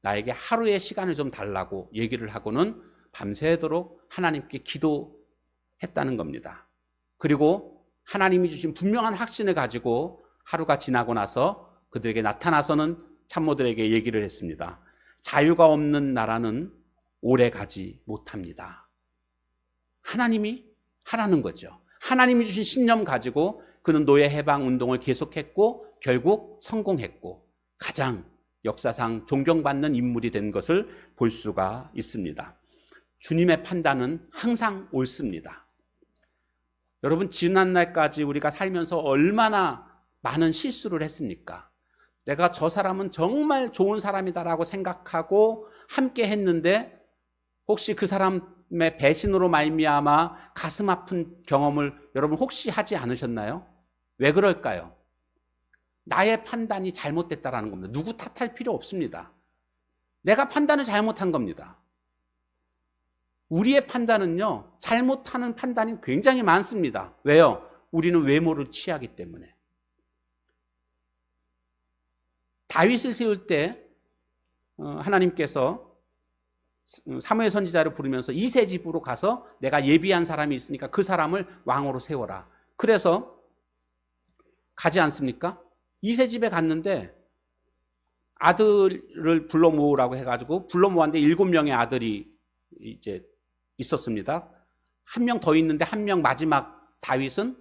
나에게 하루의 시간을 좀 달라고 얘기를 하고는 밤새도록 하나님께 기도했다는 겁니다. 그리고 하나님이 주신 분명한 확신을 가지고 하루가 지나고 나서 그들에게 나타나서는 참모들에게 얘기를 했습니다. 자유가 없는 나라는 오래 가지 못합니다. 하나님이 하라는 거죠. 하나님이 주신 신념 가지고 그는 노예 해방 운동을 계속했고 결국 성공했고 가장 역사상 존경받는 인물이 된 것을 볼 수가 있습니다. 주님의 판단은 항상 옳습니다. 여러분, 지난날까지 우리가 살면서 얼마나 많은 실수를 했습니까? 내가 저 사람은 정말 좋은 사람이다라고 생각하고 함께 했는데 혹시 그 사람의 배신으로 말미암아 가슴 아픈 경험을 여러분 혹시 하지 않으셨나요? 왜 그럴까요? 나의 판단이 잘못됐다라는 겁니다. 누구 탓할 필요 없습니다. 내가 판단을 잘못한 겁니다. 우리의 판단은요, 잘못하는 판단이 굉장히 많습니다. 왜요? 우리는 외모를 취하기 때문에. 다윗을 세울 때 하나님께서 사무엘 선지자를 부르면서 이세 집으로 가서 내가 예비한 사람이 있으니까 그 사람을 왕으로 세워라. 그래서 가지 않습니까? 이세 집에 갔는데 아들을 불러 모으라고 해가지고 불러 모았는데 7명의 아들이 이제 있었습니다. 한 명 더 있는데 한 명 마지막 다윗은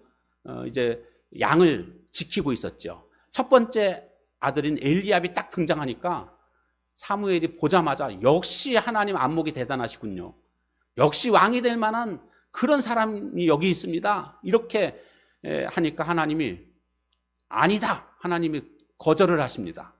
이제 양을 지키고 있었죠. 첫 번째 아들인 엘리압이 딱 등장하니까 사무엘이 보자마자 역시 하나님 안목이 대단하시군요. 역시 왕이 될 만한 그런 사람이 여기 있습니다. 이렇게 하니까 하나님이 아니다. 하나님이 거절을 하십니다.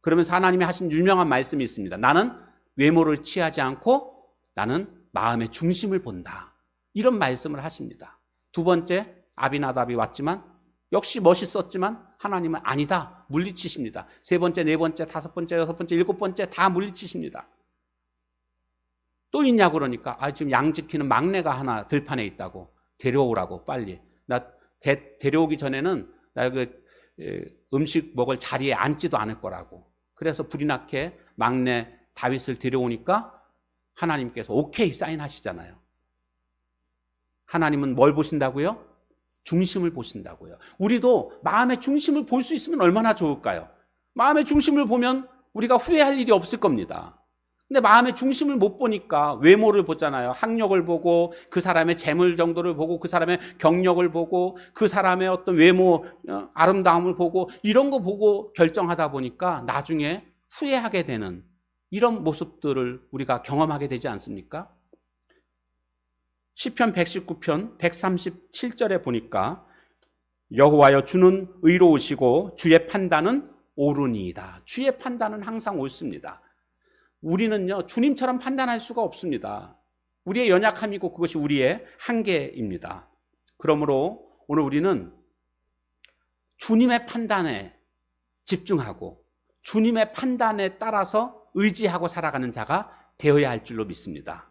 그러면서 하나님이 하신 유명한 말씀이 있습니다. 나는 외모를 취하지 않고 나는 마음의 중심을 본다. 이런 말씀을 하십니다. 두 번째 아비나답이 왔지만 역시 멋있었지만 하나님은 아니다. 물리치십니다. 세 번째, 네 번째, 다섯 번째, 여섯 번째, 일곱 번째 다 물리치십니다. 또 있냐고 그러니까 지금 양 지키는 막내가 하나 들판에 있다고 데려오라고 빨리. 나 데려오기 전에는 나 음식 먹을 자리에 앉지도 않을 거라고. 그래서 불이 나게 막내 다윗을 데려오니까 하나님께서 오케이 사인하시잖아요. 하나님은 뭘 보신다고요? 중심을 보신다고요. 우리도 마음의 중심을 볼 수 있으면 얼마나 좋을까요? 마음의 중심을 보면 우리가 후회할 일이 없을 겁니다. 근데 마음의 중심을 못 보니까 외모를 보잖아요. 학력을 보고 그 사람의 재물 정도를 보고 그 사람의 경력을 보고 그 사람의 어떤 외모 아름다움을 보고 이런 거 보고 결정하다 보니까 나중에 후회하게 되는 이런 모습들을 우리가 경험하게 되지 않습니까? 시편 119편 137절에 보니까 여호와여 주는 의로우시고 주의 판단은 옳으니이다. 주의 판단은 항상 옳습니다. 우리는요 주님처럼 판단할 수가 없습니다. 우리의 연약함이고 그것이 우리의 한계입니다. 그러므로 오늘 우리는 주님의 판단에 집중하고 주님의 판단에 따라서 의지하고 살아가는 자가 되어야 할 줄로 믿습니다.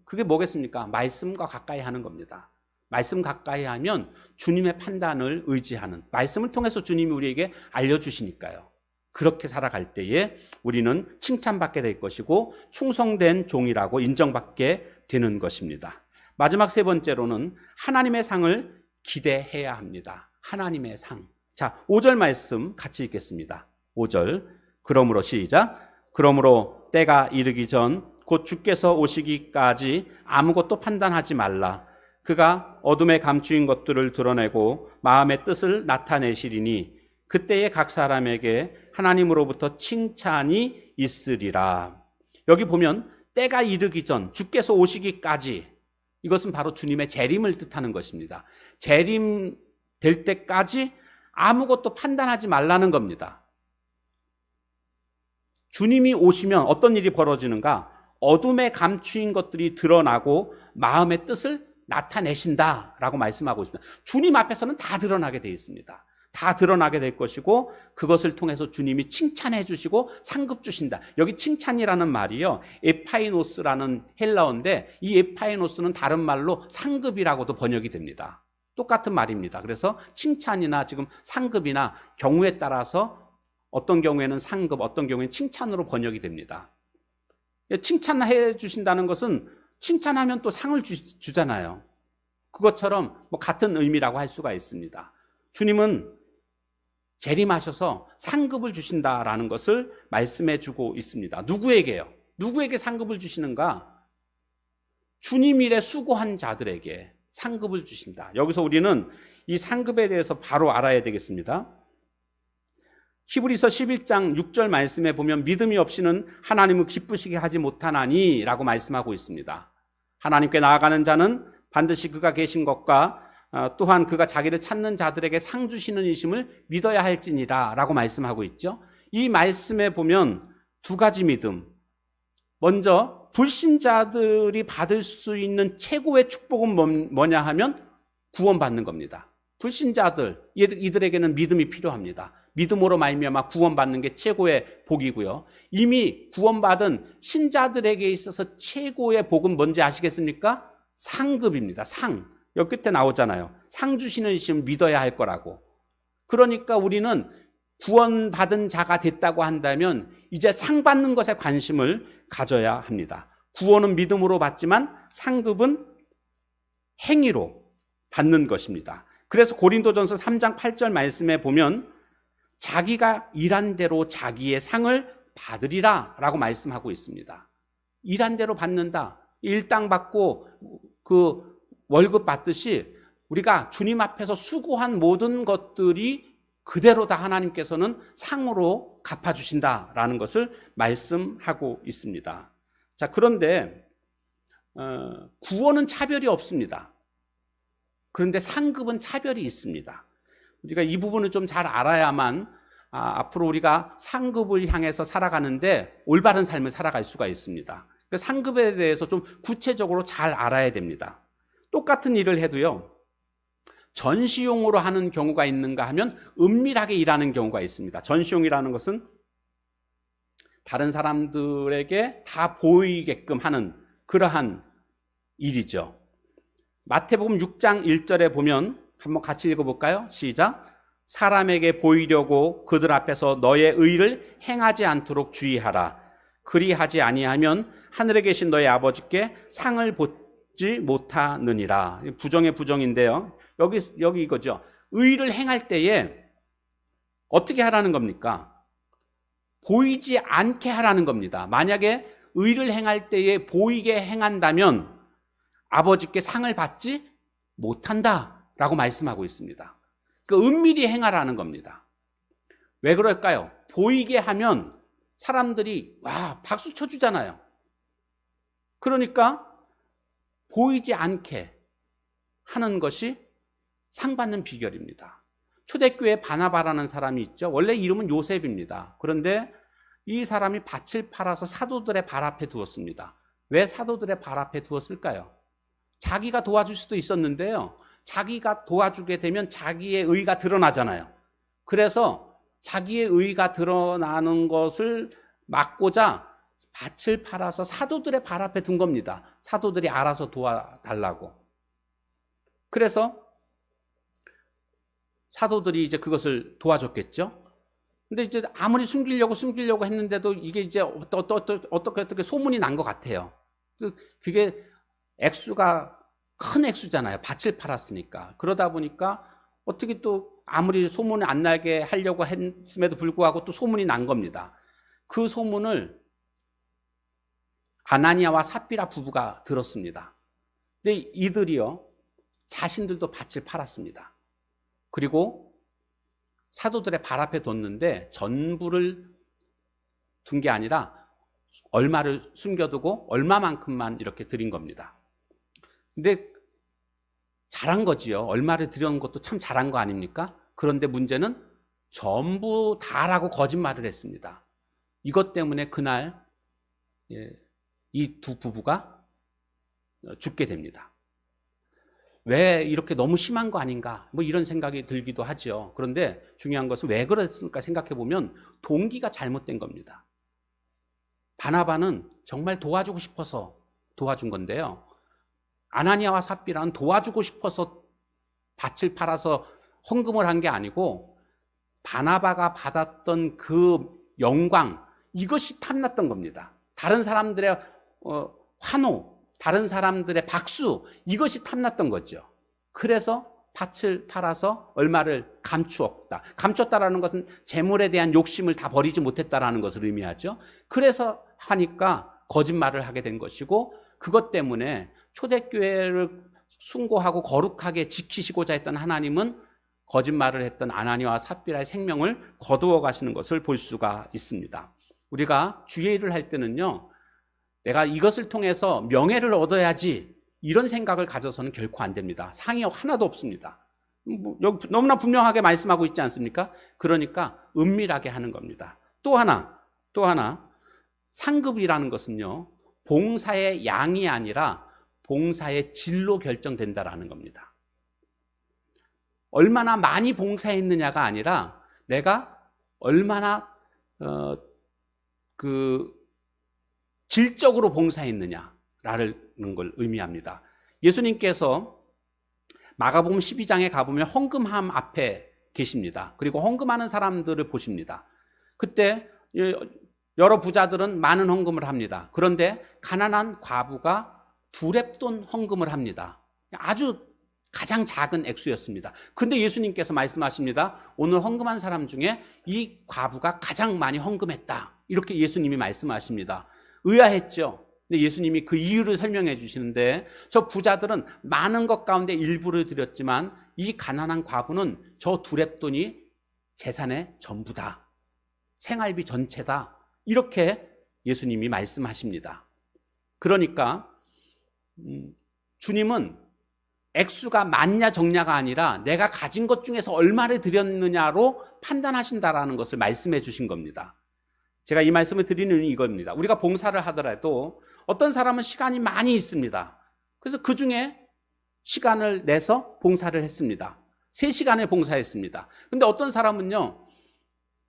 그게 뭐겠습니까? 말씀과 가까이 하는 겁니다. 말씀 가까이 하면 주님의 판단을 의지하는, 말씀을 통해서 주님이 우리에게 알려주시니까요. 그렇게 살아갈 때에 우리는 칭찬받게 될 것이고 충성된 종이라고 인정받게 되는 것입니다. 마지막 세 번째로는 하나님의 상을 기대해야 합니다. 하나님의 상. 자, 5절 말씀 같이 읽겠습니다. 5절. 그러므로 시작. 그러므로 때가 이르기 전 곧 주께서 오시기까지 아무것도 판단하지 말라. 그가 어둠에 감추인 것들을 드러내고 마음의 뜻을 나타내시리니 그때에 각 사람에게 하나님으로부터 칭찬이 있으리라. 여기 보면 때가 이르기 전, 주께서 오시기까지, 이것은 바로 주님의 재림을 뜻하는 것입니다. 재림 될 때까지 아무것도 판단하지 말라는 겁니다. 주님이 오시면 어떤 일이 벌어지는가? 어둠에 감추인 것들이 드러나고 마음의 뜻을 나타내신다라고 말씀하고 있습니다. 주님 앞에서는 다 드러나게 되어 있습니다. 다 드러나게 될 것이고 그것을 통해서 주님이 칭찬해 주시고 상급 주신다. 여기 칭찬이라는 말이요, 에파이노스라는 헬라어인데 이 에파이노스는 다른 말로 상급이라고도 번역이 됩니다. 똑같은 말입니다. 그래서 칭찬이나 지금 상급이나 경우에 따라서 어떤 경우에는 상급, 어떤 경우에는 칭찬으로 번역이 됩니다. 칭찬해 주신다는 것은 칭찬하면 또 상을 주잖아요. 그것처럼 뭐 같은 의미라고 할 수가 있습니다. 주님은 재림하셔서 상급을 주신다라는 것을 말씀해 주고 있습니다. 누구에게요? 누구에게 상급을 주시는가? 주님 일에 수고한 자들에게 상급을 주신다. 여기서 우리는 이 상급에 대해서 바로 알아야 되겠습니다. 히브리서 11장 6절 말씀에 보면 믿음이 없이는 하나님을 기쁘시게 하지 못하나니 라고 말씀하고 있습니다. 하나님께 나아가는 자는 반드시 그가 계신 것과 또한 그가 자기를 찾는 자들에게 상 주시는 이심을 믿어야 할지니라 라고 말씀하고 있죠. 이 말씀에 보면 두 가지 믿음. 먼저 불신자들이 받을 수 있는 최고의 축복은 뭐냐 하면 구원받는 겁니다. 불신자들, 이들에게는 믿음이 필요합니다. 믿음으로 말미암아 구원받는 게 최고의 복이고요. 이미 구원받은 신자들에게 있어서 최고의 복은 뭔지 아시겠습니까? 상급입니다. 상. 여기 끝에 나오잖아요. 상 주시는 이심을 믿어야 할 거라고. 그러니까 우리는 구원받은 자가 됐다고 한다면 이제 상 받는 것에 관심을 가져야 합니다. 구원은 믿음으로 받지만 상급은 행위로 받는 것입니다. 그래서 고린도전서 3장 8절 말씀에 보면 자기가 일한 대로 자기의 상을 받으리라 라고 말씀하고 있습니다. 일한 대로 받는다. 일당 받고 그 월급 받듯이 우리가 주님 앞에서 수고한 모든 것들이 그대로 다 하나님께서는 상으로 갚아주신다라는 것을 말씀하고 있습니다. 자, 그런데 구원은 차별이 없습니다. 그런데 상급은 차별이 있습니다. 우리가 이 부분을 좀 잘 알아야만 앞으로 우리가 상급을 향해서 살아가는데 올바른 삶을 살아갈 수가 있습니다. 그 상급에 대해서 좀 구체적으로 잘 알아야 됩니다. 똑같은 일을 해도요, 전시용으로 하는 경우가 있는가 하면 은밀하게 일하는 경우가 있습니다. 전시용이라는 것은 다른 사람들에게 다 보이게끔 하는 그러한 일이죠. 마태복음 6장 1절에 보면 한번 같이 읽어볼까요? 시작. 사람에게 보이려고 그들 앞에서 너의 의를 행하지 않도록 주의하라. 그리하지 아니하면 하늘에 계신 너의 아버지께 상을 받지 못하느니라. 부정의 부정인데요. 여기 이거죠. 의를 행할 때에 어떻게 하라는 겁니까? 보이지 않게 하라는 겁니다. 만약에 의를 행할 때에 보이게 행한다면 아버지께 상을 받지 못한다라고 말씀하고 있습니다. 그 은밀히 행하라는 겁니다. 왜 그럴까요? 보이게 하면 사람들이 와 박수 쳐주잖아요. 그러니까 보이지 않게 하는 것이 상 받는 비결입니다. 초대교회 바나바라는 사람이 있죠. 원래 이름은 요셉입니다. 그런데 이 사람이 밭을 팔아서 사도들의 발 앞에 두었습니다. 왜 사도들의 발 앞에 두었을까요? 자기가 도와줄 수도 있었는데요. 자기가 도와주게 되면 자기의 의가 드러나잖아요. 그래서 자기의 의가 드러나는 것을 막고자 밭을 팔아서 사도들의 발 앞에 둔 겁니다. 사도들이 알아서 도와달라고. 그래서 사도들이 이제 그것을 도와줬겠죠. 근데 이제 아무리 숨기려고 했는데도 이게 이제 어떻게 소문이 난 것 같아요. 그게 액수가 큰 액수잖아요. 밭을 팔았으니까. 그러다 보니까 어떻게 또 아무리 소문이 안 나게 하려고 했음에도 불구하고 또 소문이 난 겁니다. 그 소문을 아나니아와 삽비라 부부가 들었습니다. 근데 이들이요, 자신들도 밭을 팔았습니다. 그리고 사도들의 발 앞에 뒀는데 전부를 둔 게 아니라 얼마를 숨겨두고 얼마만큼만 이렇게 드린 겁니다. 근데 잘한 거지요. 얼마를 드린 것도 참 잘한 거 아닙니까? 그런데 문제는 전부 다라고 거짓말을 했습니다. 이것 때문에 그날 이 두 부부가 죽게 됩니다. 왜 이렇게 너무 심한 거 아닌가? 뭐 이런 생각이 들기도 하죠. 그런데 중요한 것은 왜 그랬을까 생각해 보면 동기가 잘못된 겁니다. 바나바는 정말 도와주고 싶어서 도와준 건데요. 아나니아와 삽비라는 도와주고 싶어서 밭을 팔아서 헌금을 한 게 아니고 바나바가 받았던 그 영광, 이것이 탐났던 겁니다. 다른 사람들의 환호, 다른 사람들의 박수, 이것이 탐났던 거죠. 그래서 밭을 팔아서 얼마를 감추었다. 감췄다라는 것은 재물에 대한 욕심을 다 버리지 못했다라는 것을 의미하죠. 그래서 하니까 거짓말을 하게 된 것이고, 그것 때문에 초대교회를 숭고하고 거룩하게 지키시고자 했던 하나님은 거짓말을 했던 아나니아와 삽비라의 생명을 거두어 가시는 것을 볼 수가 있습니다. 우리가 주의 일을 할 때는요, 내가 이것을 통해서 명예를 얻어야지 이런 생각을 가져서는 결코 안 됩니다. 상이 하나도 없습니다. 여기 너무나 분명하게 말씀하고 있지 않습니까? 그러니까 은밀하게 하는 겁니다. 또 하나 상급이라는 것은요, 봉사의 양이 아니라 봉사의 질로 결정된다라는 겁니다. 얼마나 많이 봉사했느냐가 아니라 내가 얼마나 질적으로 봉사했느냐라는 걸 의미합니다. 예수님께서 마가복음 12장에 가보면 헌금함 앞에 계십니다. 그리고 헌금하는 사람들을 보십니다. 그때 여러 부자들은 많은 헌금을 합니다. 그런데 가난한 과부가 두렙돈 헌금을 합니다. 아주 가장 작은 액수였습니다. 근데 예수님께서 말씀하십니다. 오늘 헌금한 사람 중에 이 과부가 가장 많이 헌금했다. 이렇게 예수님이 말씀하십니다. 의아했죠. 근데 예수님이 그 이유를 설명해 주시는데, 저 부자들은 많은 것 가운데 일부를 드렸지만 이 가난한 과부는 저 두렙돈이 재산의 전부다. 생활비 전체다. 이렇게 예수님이 말씀하십니다. 그러니까 주님은 액수가 많냐 적냐가 아니라 내가 가진 것 중에서 얼마를 드렸느냐로 판단하신다라는 것을 말씀해 주신 겁니다. 제가 이 말씀을 드리는 이유는 이겁니다. 우리가 봉사를 하더라도 어떤 사람은 시간이 많이 있습니다. 그래서 그 중에 시간을 내서 봉사를 했습니다. 3시간을 봉사했습니다. 근데 어떤 사람은요,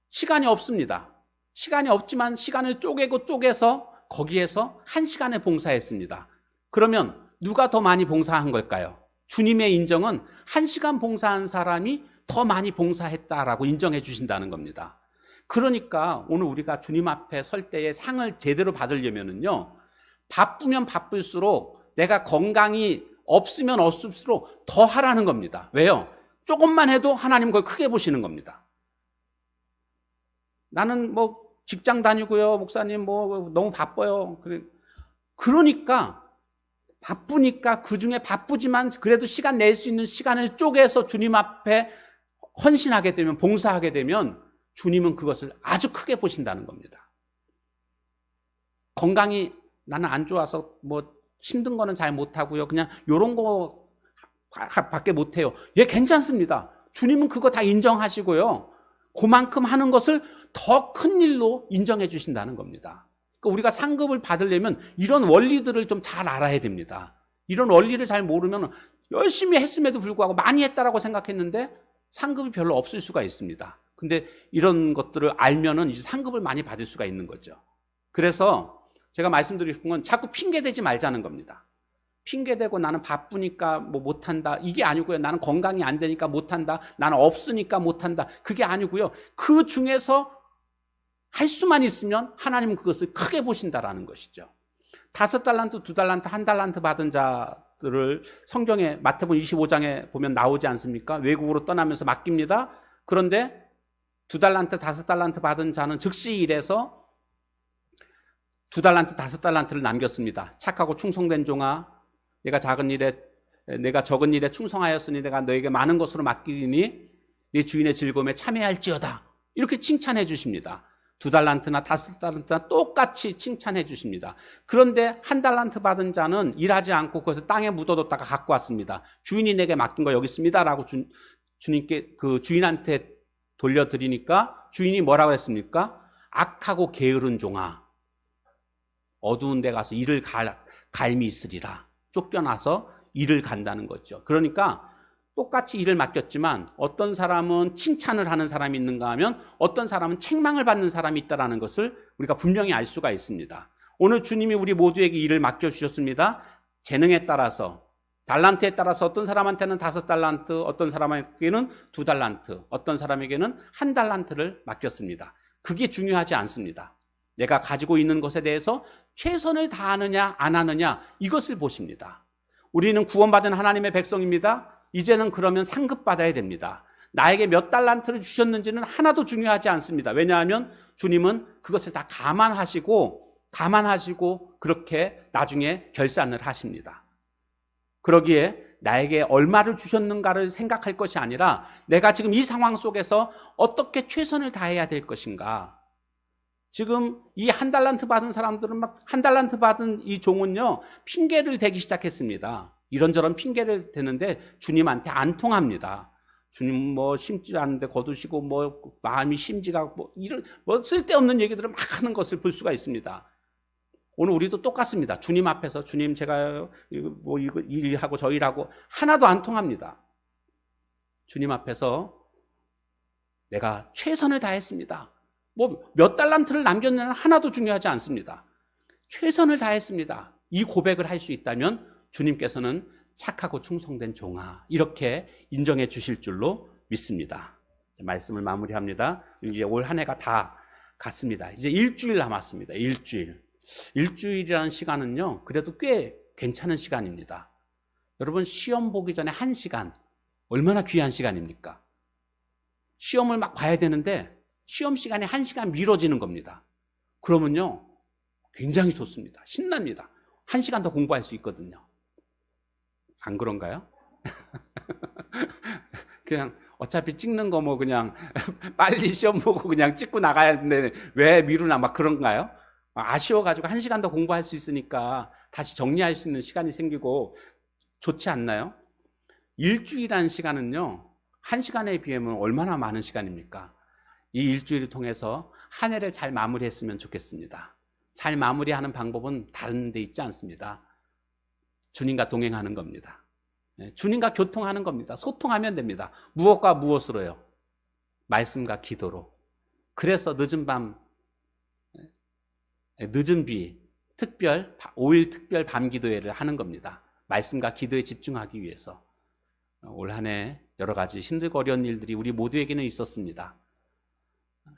시간이 없습니다. 시간이 없지만 시간을 쪼개서 거기에서 1시간에 봉사했습니다. 그러면 누가 더 많이 봉사한 걸까요? 주님의 인정은 1시간 봉사한 사람이 더 많이 봉사했다라고 인정해 주신다는 겁니다. 그러니까 오늘 우리가 주님 앞에 설 때에 상을 제대로 받으려면은요, 바쁘면 바쁠수록 내가 건강이 없으면 없을수록 더 하라는 겁니다. 왜요? 조금만 해도 하나님 그걸 크게 보시는 겁니다. 나는 직장 다니고요, 목사님 너무 바빠요. 그러니까 바쁘니까 그중에 바쁘지만 그래도 시간 낼 수 있는 시간을 쪼개서 주님 앞에 헌신하게 되면, 봉사하게 되면 주님은 그것을 아주 크게 보신다는 겁니다. 건강이 나는 안 좋아서 힘든 거는 잘 못하고요, 그냥 요런 거 밖에 못해요. 예, 괜찮습니다. 주님은 그거 다 인정하시고요, 그만큼 하는 것을 더 큰 일로 인정해 주신다는 겁니다. 그러니까 우리가 상급을 받으려면 이런 원리들을 좀 잘 알아야 됩니다. 이런 원리를 잘 모르면 열심히 했음에도 불구하고 많이 했다라고 생각했는데 상급이 별로 없을 수가 있습니다. 근데 이런 것들을 알면은 이제 상급을 많이 받을 수가 있는 거죠. 그래서 제가 말씀드리고 싶은 건 자꾸 핑계대지 말자는 겁니다. 핑계대고 나는 바쁘니까 못한다, 이게 아니고요. 나는 건강이 안 되니까 못한다, 나는 없으니까 못한다, 그게 아니고요. 그 중에서 할 수만 있으면 하나님은 그것을 크게 보신다라는 것이죠. 5달란트, 2달란트, 1달란트 받은 자들을 성경에 마태복음 25장에 보면 나오지 않습니까? 외국으로 떠나면서 맡깁니다. 그런데 2달란트, 5달란트 받은 자는 즉시 일해서 2달란트, 5달란트를 남겼습니다. 착하고 충성된 종아, 내가 적은 일에 충성하였으니 내가 너에게 많은 것으로 맡기리니 네 주인의 즐거움에 참여할지어다. 이렇게 칭찬해 주십니다. 2달란트나 5달란트나 똑같이 칭찬해 주십니다. 그런데 1달란트 받은 자는 일하지 않고 그것을 땅에 묻어뒀다가 갖고 왔습니다. 주인이 내게 맡긴 거 여기 있습니다 라고 주님께 그 주인한테 돌려드리니까 주인이 뭐라고 했습니까? 악하고 게으른 종아, 어두운 데 가서 이를 갈미 있으리라. 쫓겨나서 일을 간다는 거죠. 그러니까 똑같이 일을 맡겼지만 어떤 사람은 칭찬을 하는 사람이 있는가 하면 어떤 사람은 책망을 받는 사람이 있다는 것을 우리가 분명히 알 수가 있습니다. 오늘 주님이 우리 모두에게 일을 맡겨주셨습니다. 재능에 따라서, 달란트에 따라서 어떤 사람한테는 5달란트, 어떤 사람에게는 2달란트, 어떤 사람에게는 1달란트를 맡겼습니다. 그게 중요하지 않습니다. 내가 가지고 있는 것에 대해서 최선을 다하느냐 안 하느냐, 이것을 보십니다. 우리는 구원받은 하나님의 백성입니다. 이제는 그러면 상급받아야 됩니다. 나에게 몇 달란트를 주셨는지는 하나도 중요하지 않습니다. 왜냐하면 주님은 그것을 다 감안하시고 그렇게 나중에 결산을 하십니다. 그러기에 나에게 얼마를 주셨는가를 생각할 것이 아니라 내가 지금 이 상황 속에서 어떻게 최선을 다해야 될 것인가. 지금 이 한 달란트 받은 사람들은 막 한 달란트 받은 이 종은요, 핑계를 대기 시작했습니다. 이런저런 핑계를 대는데 주님한테 안 통합니다. 주님 뭐 심지 않은데 거두시고 뭐 마음이 심지가 뭐 이런 뭐 쓸데없는 얘기들을 막 하는 것을 볼 수가 있습니다. 오늘 우리도 똑같습니다. 주님 앞에서 주님 제가 뭐 이거 일하고 저 일하고 하나도 안 통합니다. 주님 앞에서 내가 최선을 다했습니다. 뭐 몇 달란트를 남겼느냐는 하나도 중요하지 않습니다. 최선을 다했습니다. 이 고백을 할 수 있다면 주님께서는 착하고 충성된 종아 이렇게 인정해 주실 줄로 믿습니다. 말씀을 마무리합니다. 이제 올 한 해가 다 갔습니다. 이제 일주일 남았습니다. 일주일이라는 시간은요, 그래도 꽤 괜찮은 시간입니다. 여러분, 시험 보기 전에 1시간, 얼마나 귀한 시간입니까? 시험을 막 봐야 되는데 시험 시간에 1시간 미뤄지는 겁니다. 그러면요, 굉장히 좋습니다. 신납니다. 1시간 더 공부할 수 있거든요. 안 그런가요? 그냥 어차피 찍는 거 뭐 그냥 빨리 시험 보고 그냥 찍고 나가야 되는데 왜 미루나 막 그런가요? 아쉬워가지고 1시간 더 공부할 수 있으니까 다시 정리할 수 있는 시간이 생기고 좋지 않나요? 일주일이라는 시간은요, 1시간에 비하면 얼마나 많은 시간입니까? 이 일주일을 통해서 한 해를 잘 마무리했으면 좋겠습니다. 잘 마무리하는 방법은 다른 데 있지 않습니다. 주님과 동행하는 겁니다. 주님과 교통하는 겁니다. 소통하면 됩니다. 무엇과 무엇으로요? 말씀과 기도로. 그래서 늦은 비 특별 5일 특별 밤기도회를 하는 겁니다. 말씀과 기도에 집중하기 위해서. 올 한 해 여러 가지 힘들고 어려운 일들이 우리 모두에게는 있었습니다.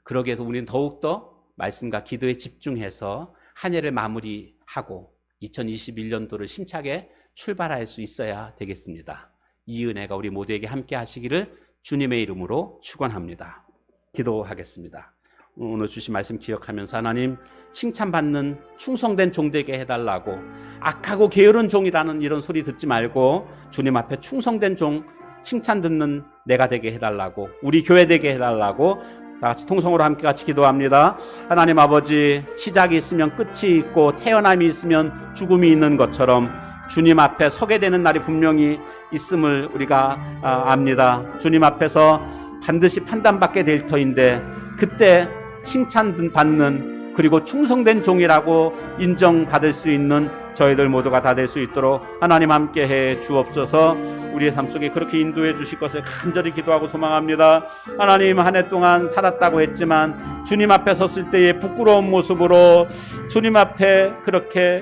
그러기 위해서 우리는 더욱더 말씀과 기도에 집중해서 한 해를 마무리하고 2021년도를 심차게 출발할 수 있어야 되겠습니다. 이 은혜가 우리 모두에게 함께 하시기를 주님의 이름으로 축원합니다. 기도하겠습니다. 오늘 주신 말씀 기억하면서 하나님, 칭찬받는 충성된 종 되게 해달라고, 악하고 게으른 종이라는 이런 소리 듣지 말고 주님 앞에 충성된 종, 칭찬 듣는 내가 되게 해달라고, 우리 교회 되게 해달라고 다 같이 통성으로 함께 같이 기도합니다. 하나님 아버지, 시작이 있으면 끝이 있고 태어남이 있으면 죽음이 있는 것처럼 주님 앞에 서게 되는 날이 분명히 있음을 우리가 압니다. 주님 앞에서 반드시 판단받게 될 터인데 그때 칭찬받는, 그리고 충성된 종이라고 인정받을 수 있는 저희들 모두가 다 될 수 있도록 하나님 함께 해 주옵소서. 우리의 삶 속에 그렇게 인도해 주실 것을 간절히 기도하고 소망합니다. 하나님, 한 해 동안 살았다고 했지만 주님 앞에 섰을 때의 부끄러운 모습으로 주님 앞에 그렇게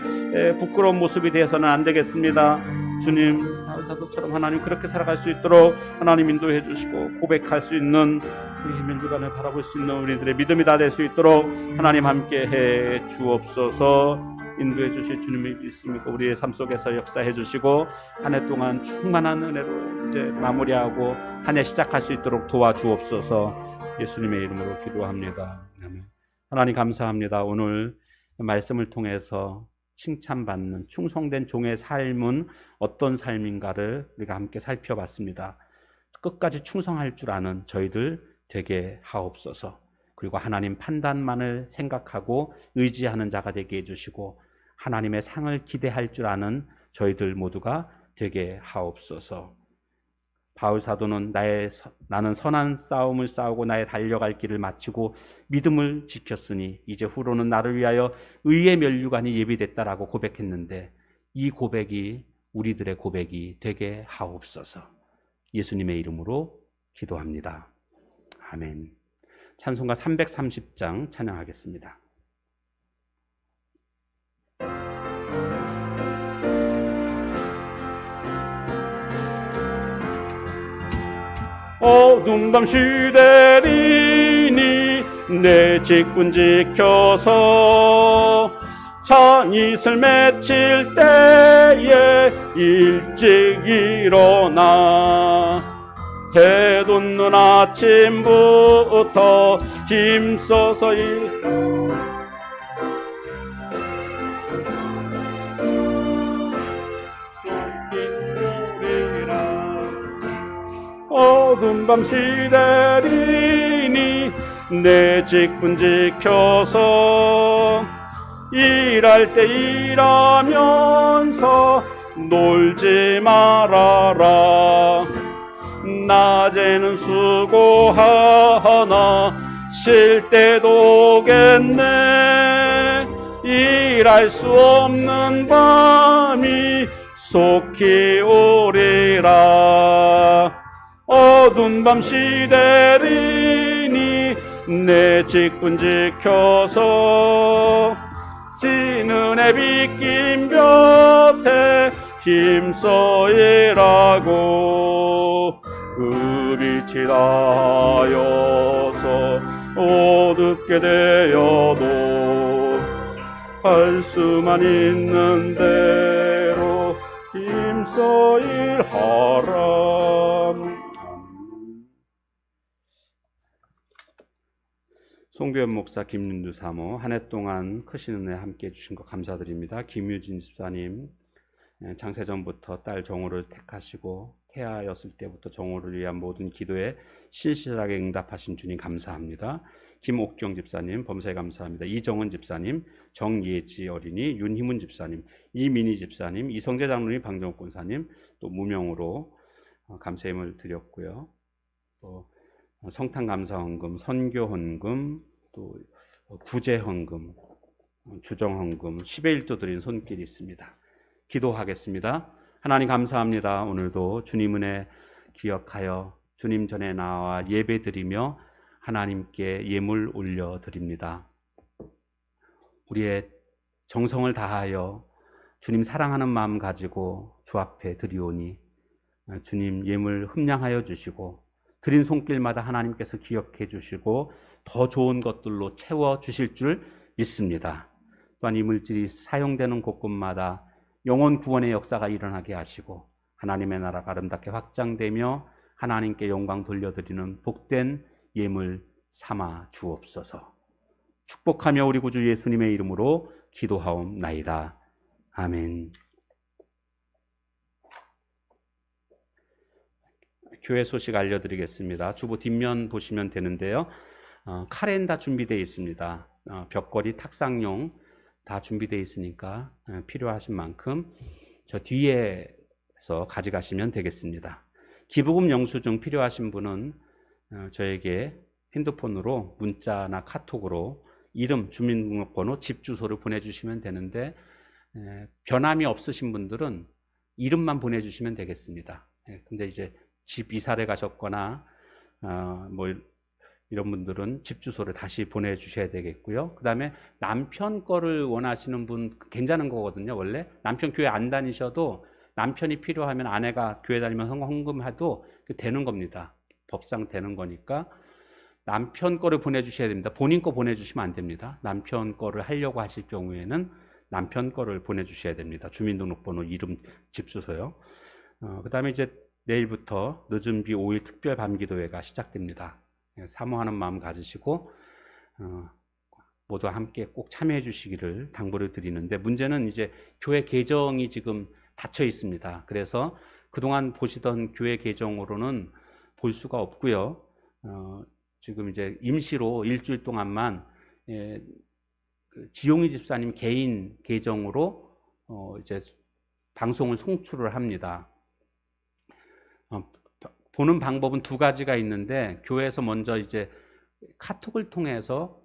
부끄러운 모습이 되어서는 안 되겠습니다. 주님, 사도처럼 하나님 그렇게 살아갈 수 있도록 하나님 인도해 주시고, 고백할 수 있는 우리의 면류관을 바라볼 수 있는 우리들의 믿음이 다 될 수 있도록 하나님 함께 해 주옵소서. 인도해 주실 주님의 믿습니까? 우리의 삶 속에서 역사해 주시고 한 해 동안 충만한 은혜로 이제 마무리하고 한 해 시작할 수 있도록 도와주옵소서. 예수님의 이름으로 기도합니다. 아멘. 하나님 감사합니다. 오늘 말씀을 통해서 칭찬받는 충성된 종의 삶은 어떤 삶인가를 우리가 함께 살펴봤습니다. 끝까지 충성할 줄 아는 저희들 되게 하옵소서. 그리고 하나님 판단만을 생각하고 의지하는 자가 되게 해주시고 하나님의 상을 기대할 줄 아는 저희들 모두가 되게 하옵소서. 바울 사도는 나는 선한 싸움을 싸우고 나의 달려갈 길을 마치고 믿음을 지켰으니 이제 후로는 나를 위하여 의의 면류관이 예비됐다라고 고백했는데 이 고백이 우리들의 고백이 되게 하옵소서. 예수님의 이름으로 기도합니다. 아멘. 찬송가 330장 찬양하겠습니다. 어두운 밤 시대리니 내 직분 지켜서 찬 이슬 맺힐 때에 일찍 일어나 해 돋는 아침부터 힘써서 숨긴 우리 어두운 밤 시대리니 내 직분 지켜서 일할 때 일하면서 놀지 말아라. 낮에는 수고하나 쉴 때도 오겠네. 일할 수 없는 밤이 속히 오리라. 어두운 밤 시대리니 내 직분 지켜서 지는 해 빗긴 곁에 힘써 일하고 그 빛이 닿아여서 어둡게 되어도 할 수만 있는 대로 힘써 일하라. 송교연 목사, 김윤두 사모, 한 해 동안 크신 은혜 함께해 주신 것 감사드립니다. 김유진 집사님, 장세전부터 딸 정호를 택하시고 태아였을 때부터 정호를 위한 모든 기도에 신실하게 응답하신 주님 감사합니다. 김옥경 집사님, 범사에 감사합니다. 이정은 집사님, 정예지 어린이, 윤희문 집사님, 이민희 집사님, 이성재 장로님, 방정욱 권사님, 또 무명으로 감사임을 드렸고요. 또 성탄감사헌금, 선교헌금, 또 구제헌금, 주정헌금, 10의 1조 드린 손길이 있습니다. 기도하겠습니다. 하나님 감사합니다. 오늘도 주님 은혜 기억하여 주님 전에 나와 예배드리며 하나님께 예물 올려드립니다. 우리의 정성을 다하여 주님 사랑하는 마음 가지고 주 앞에 드리오니 주님 예물 흠량하여 주시고 드린 손길마다 하나님께서 기억해 주시고 더 좋은 것들로 채워 주실 줄 믿습니다. 또한 이 물질이 사용되는 곳곳마다 영혼 구원의 역사가 일어나게 하시고 하나님의 나라가 아름답게 확장되며 하나님께 영광 돌려드리는 복된 예물 삼아 주옵소서. 축복하며 우리 구주 예수님의 이름으로 기도하옵나이다. 아멘. 교회 소식 알려드리겠습니다. 주보 뒷면 보시면 되는데요. 카렌다 준비되어 있습니다. 벽걸이, 탁상용 다 준비되어 있으니까 필요하신 만큼 저 뒤에서 가져가시면 되겠습니다. 기부금 영수증 필요하신 분은 저에게 핸드폰으로 문자나 카톡으로 이름, 주민등록번호, 집 주소를 보내주시면 되는데 변함이 없으신 분들은 이름만 보내주시면 되겠습니다. 근데 이제 집 이사를 가셨거나 뭐 이런 분들은 집 주소를 다시 보내주셔야 되겠고요. 그 다음에 남편 거를 원하시는 분 괜찮은 거거든요. 원래 남편 교회 안 다니셔도 남편이 필요하면 아내가 교회 다니면서 헌금해도 되는 겁니다. 법상 되는 거니까 남편 거를 보내주셔야 됩니다. 본인 거 보내주시면 안 됩니다. 남편 거를 하려고 하실 경우에는 남편 거를 보내주셔야 됩니다. 주민등록번호, 이름, 집 주소요. 그 다음에 이제 내일부터 늦은비 5일 특별 밤기도회가 시작됩니다. 사모하는 마음 가지시고 모두 함께 꼭 참여해 주시기를 당부를 드리는데, 문제는 이제 교회 계정이 지금 닫혀 있습니다. 그래서 그동안 보시던 교회 계정으로는 볼 수가 없고요. 지금 이제 임시로 일주일 동안만 지용희 집사님 개인 계정으로 이제 방송을 송출을 합니다. 보는 방법은 두 가지가 있는데, 교회에서 먼저 이제 카톡을 통해서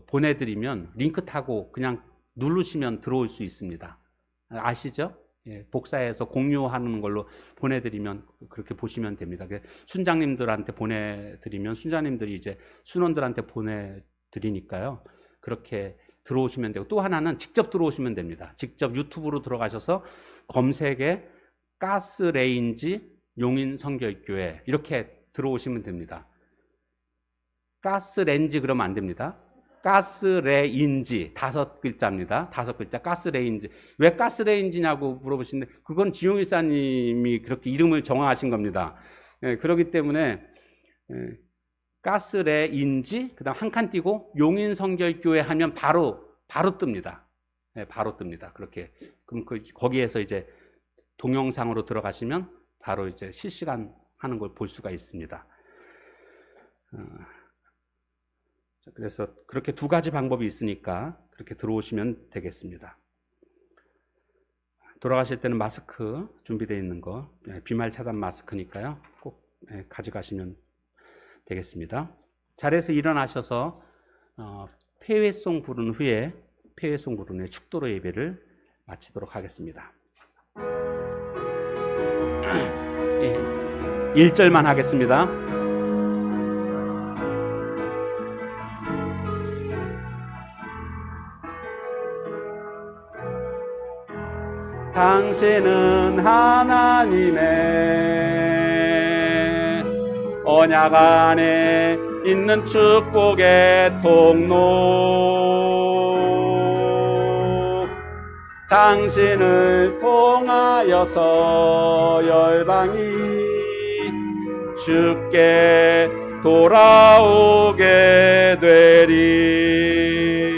보내드리면 링크 타고 그냥 누르시면 들어올 수 있습니다. 아시죠? 예, 복사해서 공유하는 걸로 보내드리면 그렇게 보시면 됩니다. 순장님들한테 보내드리면 순장님들이 이제 순원들한테 보내드리니까요. 그렇게 들어오시면 되고, 또 하나는 직접 들어오시면 됩니다. 직접 유튜브로 들어가셔서 검색에 가스레인지 용인 성결교회 이렇게 들어오시면 됩니다. 가스레인지 그러면 안 됩니다. 가스레인지 5글자입니다. 5글자 가스레인지. 왜 가스레인지냐고 물어보시는데, 그건 지용희 사님이 그렇게 이름을 정하신 겁니다. 그렇기 때문에 가스레인지 그다음 한 칸 띄고 용인 성결교회 하면 바로 뜹니다. 바로 뜹니다. 그렇게. 그럼 거기에서 이제 동영상으로 들어가시면 바로 이제 실시간 하는 걸 볼 수가 있습니다. 그래서 그렇게 두 가지 방법이 있으니까 그렇게 들어오시면 되겠습니다. 돌아가실 때는 마스크 준비되어 있는 거, 비말 차단 마스크니까요. 꼭 가져가시면 되겠습니다. 자리에서 일어나셔서 폐회송 부른 후에 폐회송 부른 후에 축도로 예배를 마치도록 하겠습니다. 1절만 하겠습니다. 당신은 하나님의 언약 안에 있는 축복의 통로, 당신을 통하여서 열방이 주께 돌아오게 되리.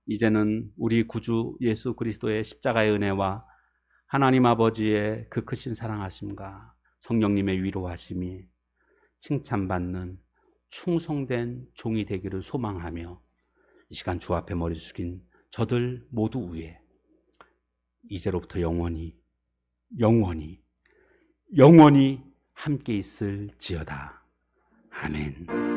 이제는 우리 구주 예수 그리스도의 십자가의 은혜와 하나님 아버지의 그 크신 사랑하심과 성령님의 위로하심이 칭찬받는 충성된 종이 되기를 소망하며 이 시간 주 앞에 머리 숙인 저들 모두 위에 이제로부터 영원히 함께 있을지어다. 아멘.